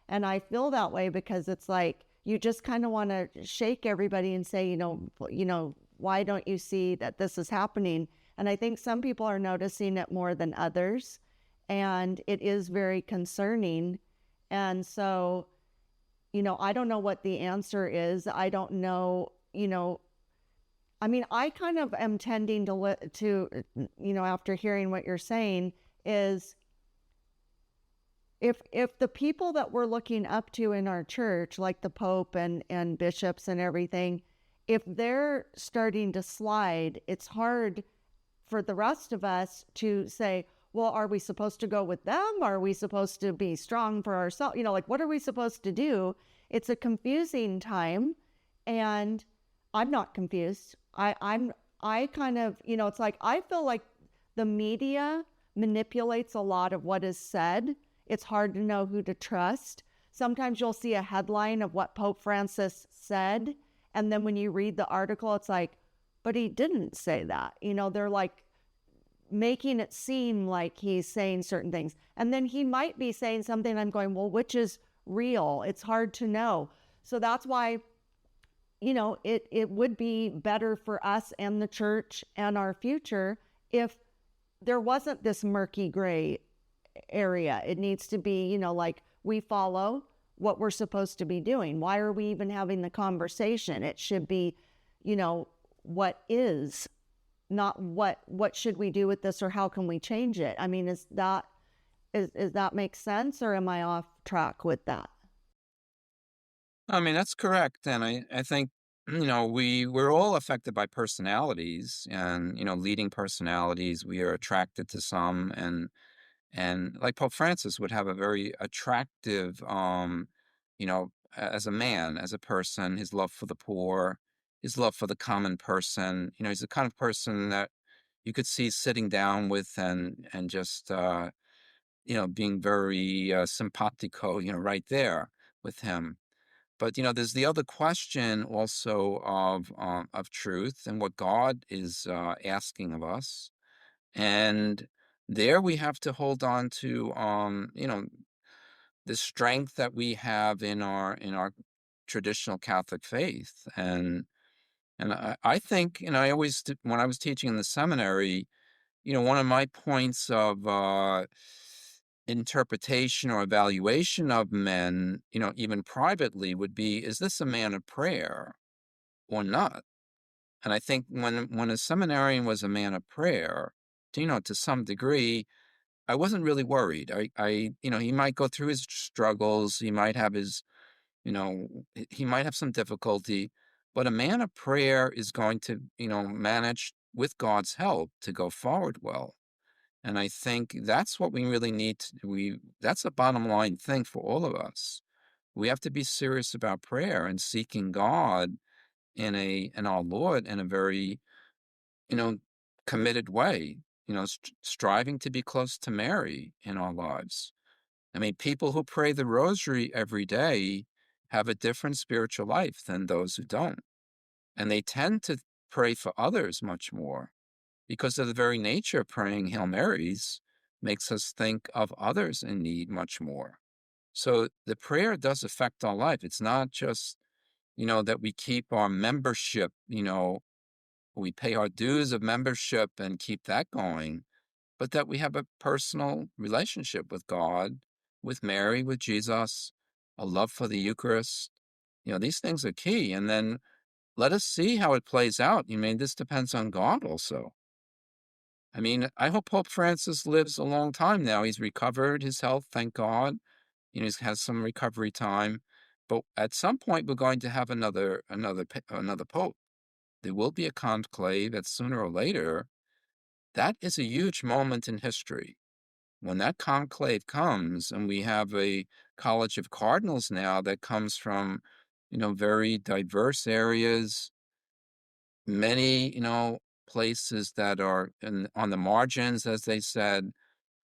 and I feel that way because it's like, you just kind of want to shake everybody and say, why don't you see that this is happening? And I think some people are noticing it more than others, and it is very concerning. And so, I don't know what the answer is. I don't know, I mean, I kind of am tending to, after hearing what you're saying, is if the people that we're looking up to in our church, like the Pope and bishops and everything, if they're starting to slide, it's hard for the rest of us to say, well, are we supposed to go with them? Are we supposed to be strong for ourselves? What are we supposed to do? It's a confusing time, and I'm not confused. I kind of, it's like, I feel like the media manipulates a lot of what is said. It's hard to know who to trust. Sometimes you'll see a headline of what Pope Francis said, and then when you read the article, it's like, but he didn't say that. They're like making it seem like he's saying certain things. And then he might be saying something, I'm going, well, which is real? It's hard to know. So that's why, it would be better for us and the church and our future if there wasn't this murky gray area. It needs to be, like, we follow what we're supposed to be doing. Why are we even having the conversation? It should be, what is, not what should we do with this, or how can we change it? I mean, is that make sense, or am I off track with that? I mean, that's correct. And I think, we're all affected by personalities, and, leading personalities. We are attracted to some, and like Pope Francis would have a very attractive, as a man, as a person, his love for the poor, his love for the common person. He's the kind of person that you could see sitting down with, and just, being very simpatico, right there with him. But, there's the other question also of truth and what God is asking of us. And there we have to hold on to, the strength that we have in our traditional Catholic faith. And I think, I always, when I was teaching in the seminary, one of my points of interpretation or evaluation of men, even privately, would be, is this a man of prayer or not? And I think when a seminarian was a man of prayer, to some degree, I wasn't really worried. He might go through his struggles. He might have he might have some difficulty, but a man of prayer is going to, manage with God's help to go forward well. And I think that's what we really need that's a bottom line thing for all of us. We have to be serious about prayer and seeking God in our Lord in a very, you know, committed way, striving to be close to Mary in our lives. I mean, people who pray the rosary every day have a different spiritual life than those who don't. And they tend to pray for others much more because of the very nature of praying Hail Marys makes us think of others in need much more. So the prayer does affect our life. It's not just, that we keep our membership, we pay our dues of membership and keep that going, but that we have a personal relationship with God, with Mary, with Jesus, a love for the Eucharist. These things are key. And then let us see how it plays out. This depends on God also. I hope Pope Francis lives a long time now. He's recovered his health, thank God. He's has some recovery time. But at some point, we're going to have another pope. There will be a conclave that sooner or later. That is a huge moment in history. When that conclave comes, and we have a college of cardinals now that comes from, very diverse areas, many, places that are on the margins, as they said.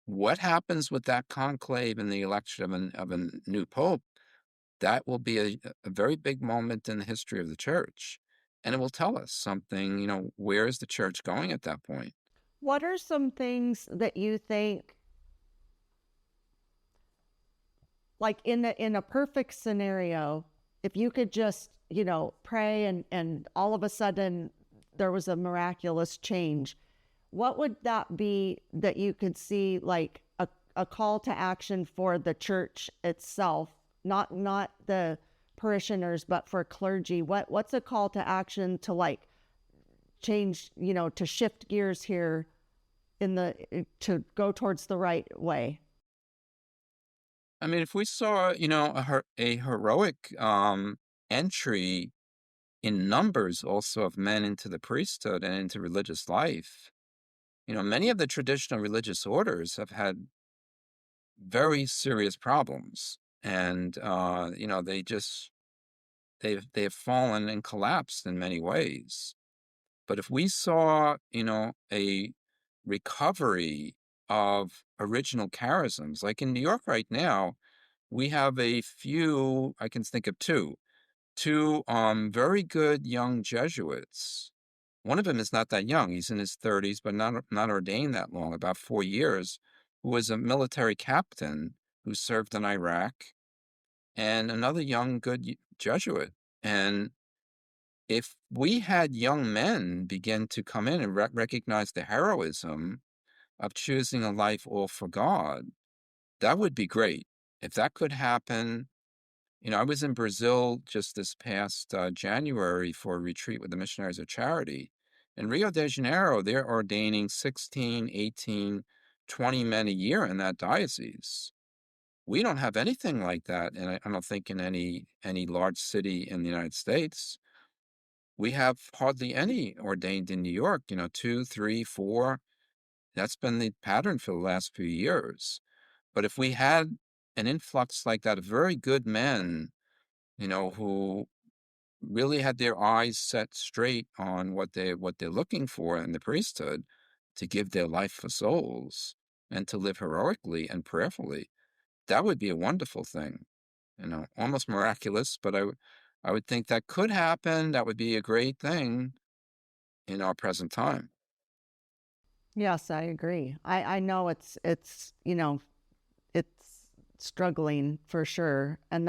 What happens with that conclave and the election of a new pope? That will be a very big moment in the history of the church. And it will tell us something, where is the church going at that point? What are some things that you think, like in a perfect scenario, if you could just, pray and all of a sudden there was a miraculous change, what would that be that you could see like a call to action for the church itself, not the parishioners, but for clergy? What's a call to action to like change, to shift gears here to go towards the right way? If we saw, a heroic entry in numbers also of men into the priesthood and into religious life, many of the traditional religious orders have had very serious problems, and they've fallen and collapsed in many ways. But if we saw, a recovery of original charisms, like in New York right now, we have a few, I can think of two very good young Jesuits. One of them is not that young. He's in his 30s, but not ordained that long, about 4 years, who was a military captain who served in Iraq, and another young, good Jesuit. And if we had young men begin to come in and recognize the heroism of choosing a life all for God, that would be great. If that could happen, I was in Brazil just this past January for a retreat with the Missionaries of Charity. In Rio de Janeiro, they're ordaining 16, 18, 20 men a year in that diocese. We don't have anything like that, and I don't think in any large city in the United States. We have hardly any ordained in New York, 2, 3, 4. That's been the pattern for the last few years. But if we had an influx like that of very good men, who really had their eyes set straight on what they're looking for in the priesthood, to give their life for souls and to live heroically and prayerfully, that would be a wonderful thing, almost miraculous, but I would think that could happen. That would be a great thing in our present time. Yes, I agree. I know it's it's struggling for sure, and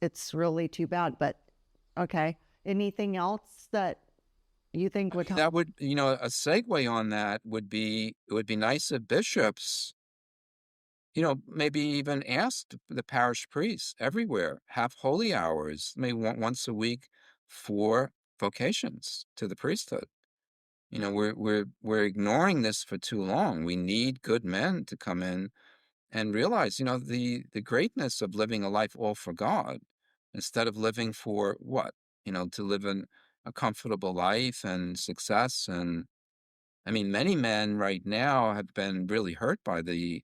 it's really too bad. But okay, anything else that you think would help? That would, a segue on that would be, it would be nice if bishops, maybe even asked the parish priests everywhere, have holy hours, maybe once a week for vocations to the priesthood. We're ignoring this for too long. We need good men to come in and realize, the greatness of living a life all for God, instead of living for what? To live in a comfortable life and success and I mean, many men right now have been really hurt by the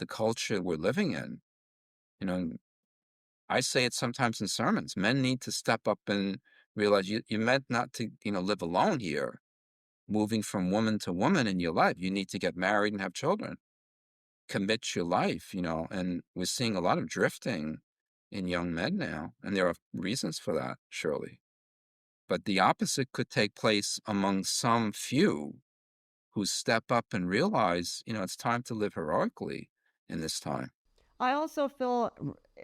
culture we're living in. You know, I say it sometimes in sermons. Men need to step up and realize you meant not to, live alone here, moving from woman to woman in your life. You need to get married and have children, commit your life, and we're seeing a lot of drifting in young men now, and there are reasons for that, surely. But the opposite could take place among some few who step up and realize, it's time to live heroically in this time. I also feel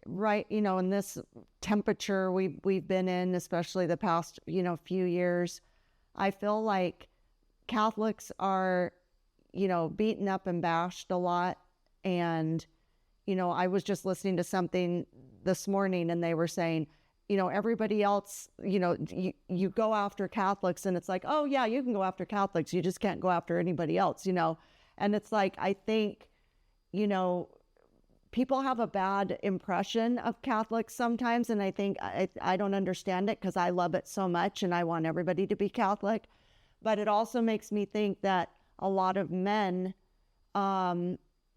right, in this temperature we've been in, especially the past, few years, I feel like Catholics are, beaten up and bashed a lot. And, I was just listening to something this morning and they were saying, everybody else, you go after Catholics and it's like, oh yeah, you can go after Catholics. You just can't go after anybody else, And it's like, I think, people have a bad impression of Catholics sometimes. And I think I don't understand it because I love it so much and I want everybody to be Catholic. But it also makes me think that a lot of men,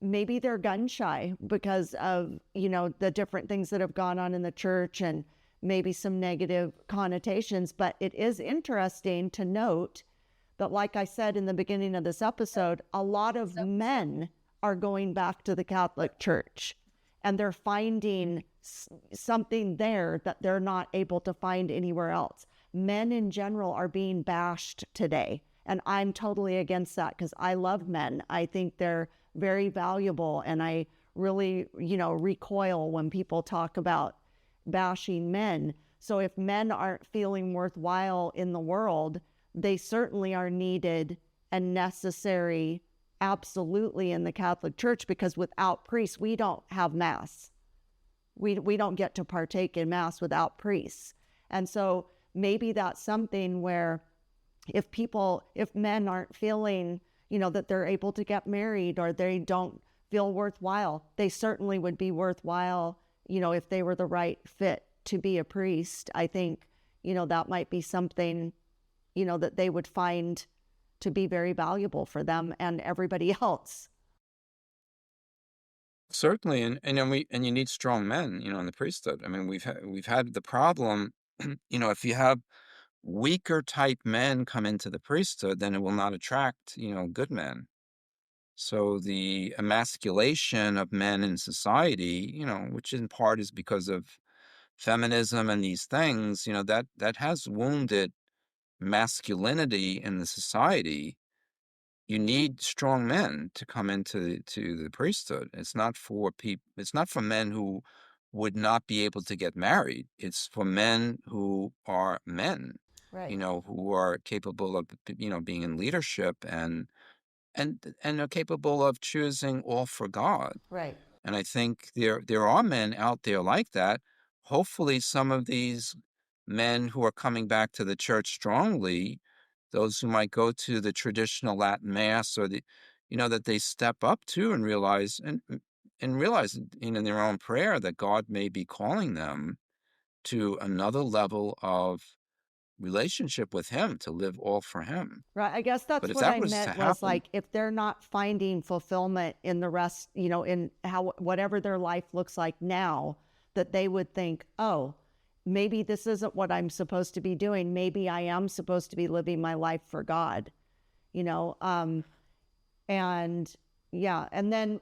maybe they're gun shy because of, the different things that have gone on in the church and maybe some negative connotations. But it is interesting to note that, like I said in the beginning of this episode, a lot of men are going back to the Catholic Church and they're finding something there that they're not able to find anywhere else. Men in general are being bashed today. And I'm totally against that because I love men. I think they're very valuable. And I really, recoil when people talk about bashing men. So if men aren't feeling worthwhile in the world, they certainly are needed and necessary, absolutely, in the Catholic Church, because without priests, we don't have Mass. We don't get to partake in Mass without priests. And so maybe that's something where if men aren't feeling, that they're able to get married or they don't feel worthwhile, they certainly would be worthwhile, if they were the right fit to be a priest. I think, that might be something, that they would find to be very valuable for them and everybody else. Certainly, and you need strong men, in the priesthood. I mean, we've had the problem, if you have weaker type men come into the priesthood, then it will not attract, good men. So the emasculation of men in society, which in part is because of feminism and these things, that has wounded masculinity in the society. You need strong men to come into the priesthood. It's not for people. It's not for men who would not be able to get married. It's for men who are men, Right. who are capable of, being in leadership and are capable of choosing all for God. Right. And I think there are men out there like that. Hopefully, some of these men who are coming back to the church strongly, those who might go to the traditional Latin Mass or that they step up to and realize in their own prayer that God may be calling them to another level of relationship with Him, to live all for Him. Right. I guess But that's if what that I was to meant was happen, like, if they're not finding fulfillment in the rest, in how, whatever their life looks like now, that they would think, oh, maybe this isn't what I'm supposed to be doing. Maybe I am supposed to be living my life for God, and yeah. And then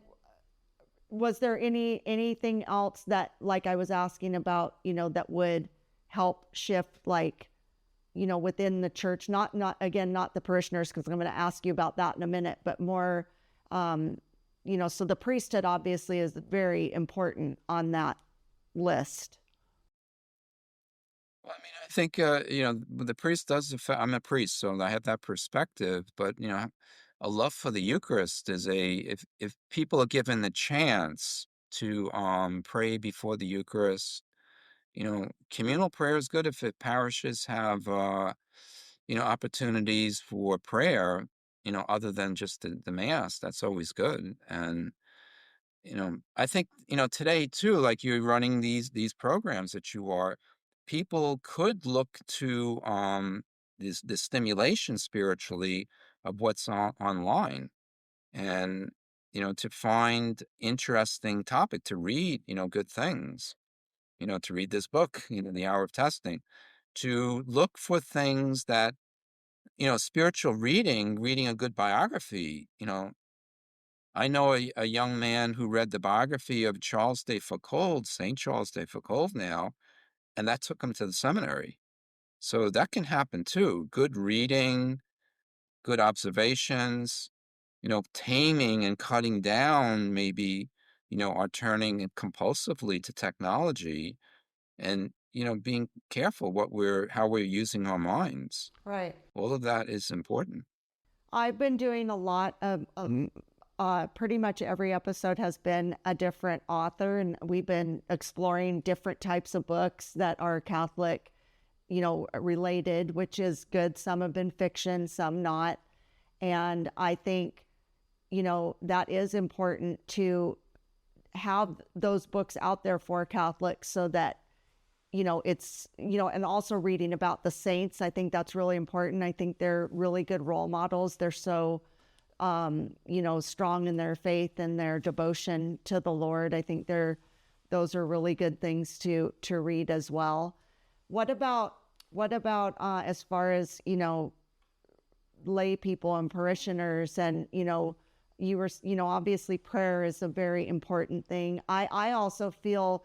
was there anything else that, like I was asking about, that would help shift, like, within the church, not the parishioners, because I'm going to ask you about that in a minute, but more, so the priesthood obviously is very important on that list. well, I mean, I think, the priest does affect, I'm a priest, so I have that perspective, but, a love for the Eucharist is if people are given the chance to pray before the Eucharist, communal prayer is good if parishes have, opportunities for prayer, other than just the Mass. That's always good. And, I think, today too, like you're running these programs that you are, people could look to this stimulation spiritually of what's online, and to find interesting topic to read, good things, to read this book, The Hour of Testing, to look for things that, spiritual reading a good biography. I know a young man who read the biography of Charles de Foucauld, St. Charles de Foucauld now, and that took him to the seminary. So that can happen too. Good reading, good observations, taming and cutting down maybe, are turning compulsively to technology, and, being careful how we're using our minds. Right. All of that is important. I've been doing a lot of pretty much every episode has been a different author, and we've been exploring different types of books that are Catholic, related, which is good. Some have been fiction, some not. And I think, that is important to have those books out there for Catholics so that, it's, and also reading about the saints. I think that's really important. I think they're really good role models. They're so, strong in their faith and their devotion to the Lord. I think those are really good things to read as well. What about as far as, lay people and parishioners, and, you were, obviously prayer is a very important thing. I also feel,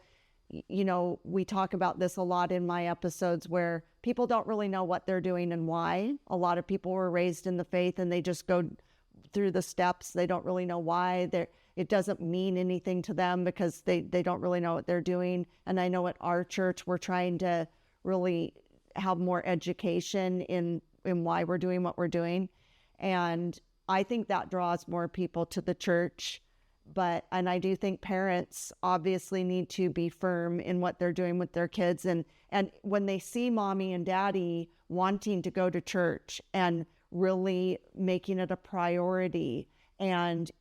we talk about this a lot in my episodes where people don't really know what they're doing and why. A lot of people were raised in the faith and they just go through the steps. They don't really know why. It doesn't mean anything to them because they don't really know what they're doing. And I know at our church, we're trying to really have more education in why we're doing what we're doing. And I think that draws more people to the church. And I do think parents obviously need to be firm in what they're doing with their kids. And when they see mommy and daddy wanting to go to church and really making it a priority, and,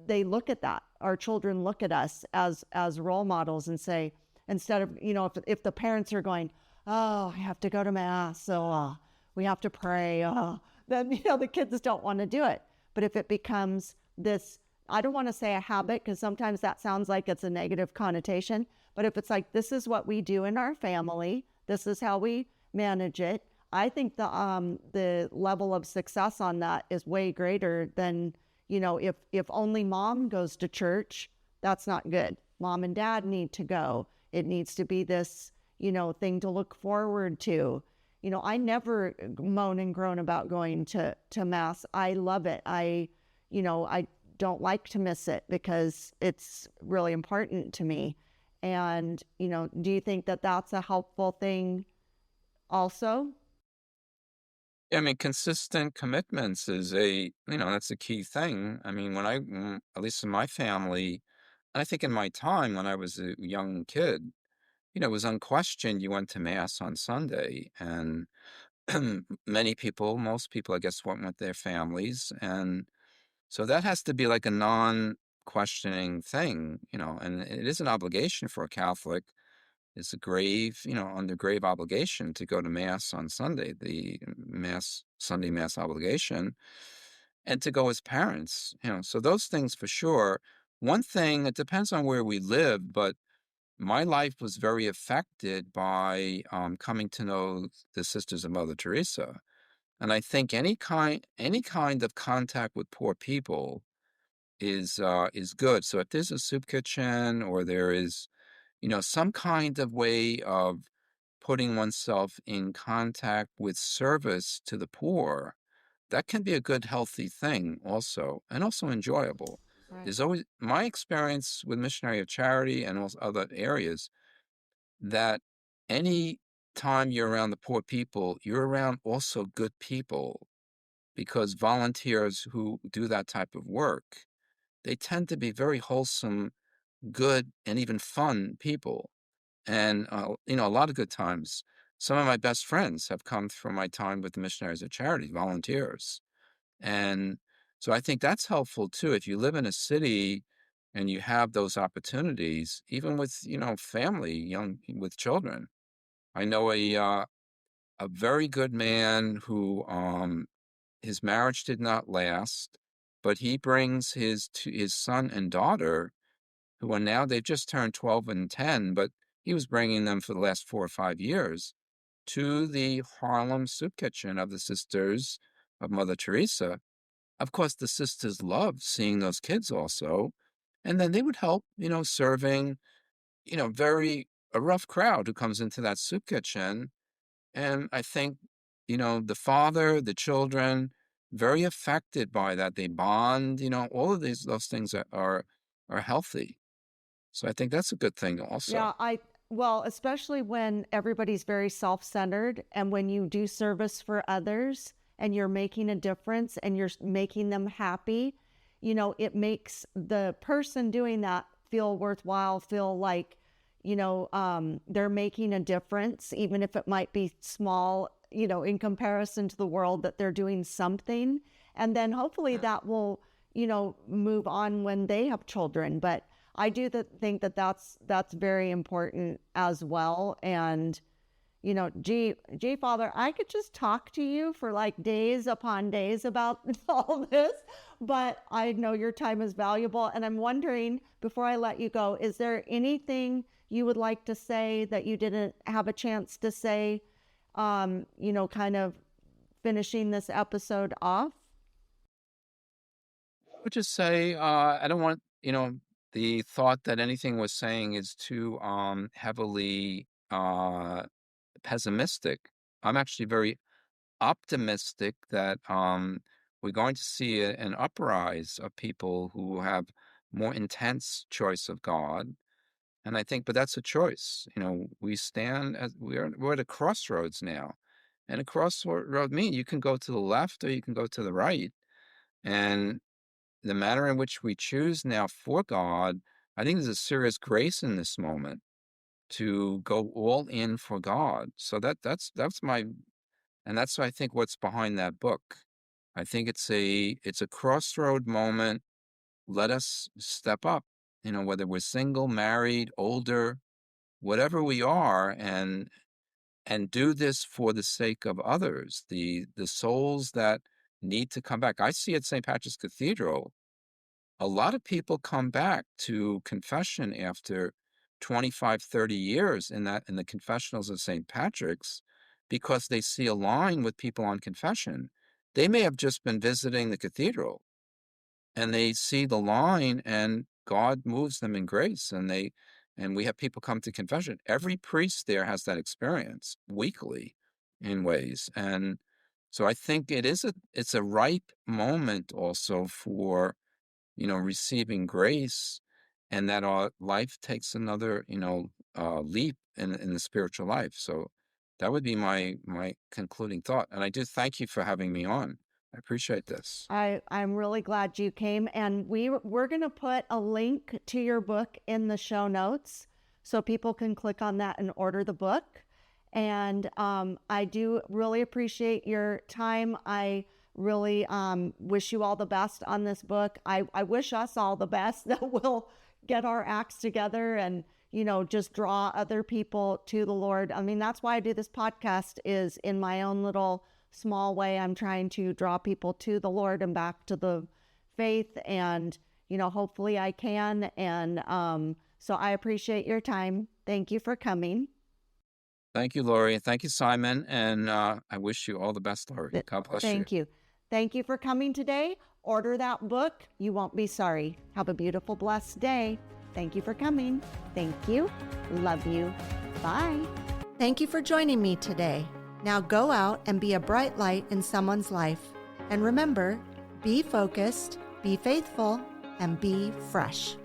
they look at that. Our children look at us as role models and say, instead of, if the parents are going, oh, I have to go to mass, so we have to pray, then, the kids don't want to do it. But if it becomes this, I don't want to say a habit, because sometimes that sounds like it's a negative connotation, but if it's like, this is what we do in our family, this is how we manage it, I think the level of success on that is way greater than, if only mom goes to church, that's not good. Mom and dad need to go. It needs to be this, thing to look forward to. I never moan and groan about going to mass. I love it. I don't like to miss it because it's really important to me. And, do you think that that's a helpful thing also? I mean, consistent commitments is that's a key thing. I mean, at least in my family, and I think in my time when I was a young kid, it was unquestioned you went to mass on Sunday. And most people, I guess, went with their families. And so that has to be like a non-questioning thing, and it is an obligation for a Catholic. It's a under grave obligation to go to mass on Sunday, the Sunday mass obligation, and to go as parents, so those things for sure. One thing, it depends on where we live, but my life was very affected by coming to know the Sisters of Mother Teresa. And I think any kind of contact with poor people is good. So if there's a soup kitchen, or there is, some kind of way of putting oneself in contact with service to the poor, that can be a good, healthy thing also, and also enjoyable. Right. There's always my experience with Missionary of Charity and also other areas, that any time you're around the poor people, you're around also good people, because volunteers who do that type of work, they tend to be very wholesome, good, and even fun people. And, a lot of good times. Some of my best friends have come from my time with the Missionaries of Charity, volunteers. And so I think that's helpful too. If you live in a city and you have those opportunities, even with, family, with children. I know a very good man who his marriage did not last, but he brings his son and daughter, who are now, they've just turned 12 and 10, but he was bringing them for the last 4 or 5 years to the Harlem soup kitchen of the Sisters of Mother Teresa. Of course, the sisters loved seeing those kids also. And then they would help, serving, a rough crowd who comes into that soup kitchen. And I think, the father, the children, very affected by that. They bond, all of those things are healthy. So I think that's a good thing also. Yeah, well, especially when everybody's very self-centered, and when you do service for others and you're making a difference and you're making them happy, it makes the person doing that feel worthwhile, feel like, they're making a difference, even if it might be small, in comparison to the world, that they're doing something. And then hopefully that will, move on when they have children. But I do think that that's very important as well. And, gee, Father, I could just talk to you for like days upon days about all this, but I know your time is valuable. And I'm wondering, before I let you go, is there anything you would like to say that you didn't have a chance to say, kind of finishing this episode off? I would just say, I don't want, the thought that anything was saying is too heavily pessimistic. I'm actually very optimistic that we're going to see an uprise of people who have more intense choice of God. And I think, but that's a choice. We stand as we're at a crossroads now. And a crossroad means you can go to the left or you can go to the right. And the manner in which we choose now for God, I think there's a serious grace in this moment to go all in for God. So that's and that's, I think, what's behind that book. I think it's a crossroad moment. Let us step up, whether we're single, married, older, whatever we are, and do this for the sake of others, the souls that need to come back. I see at St. Patrick's Cathedral, a lot of people come back to confession after 25, 30 years in the confessionals of St. Patrick's, because they see a line with people on confession. They may have just been visiting the cathedral, and they see the line, and God moves them in grace, and we have people come to confession. Every priest there has that experience weekly in ways. And so I think it's a ripe moment also for, receiving grace, and that our life takes another, leap in the spiritual life. So that would be my concluding thought. And I do thank you for having me on. I appreciate this. I'm really glad you came, and we're going to put a link to your book in the show notes so people can click on that and order the book. And I do really appreciate your time. I really wish you all the best on this book. I wish us all the best, that we'll get our acts together and, just draw other people to the Lord. I mean, that's why I do this podcast, is in my own little small way, I'm trying to draw people to the Lord and back to the faith. And, hopefully I can. And so I appreciate your time. Thank you for coming. Thank you, Lori. Thank you, Simon. And I wish you all the best, Lori. God bless you. Thank you. Thank you for coming today. Order that book. You won't be sorry. Have a beautiful, blessed day. Thank you for coming. Thank you. Love you. Bye. Thank you for joining me today. Now go out and be a bright light in someone's life. And remember, be focused, be faithful, and be fresh.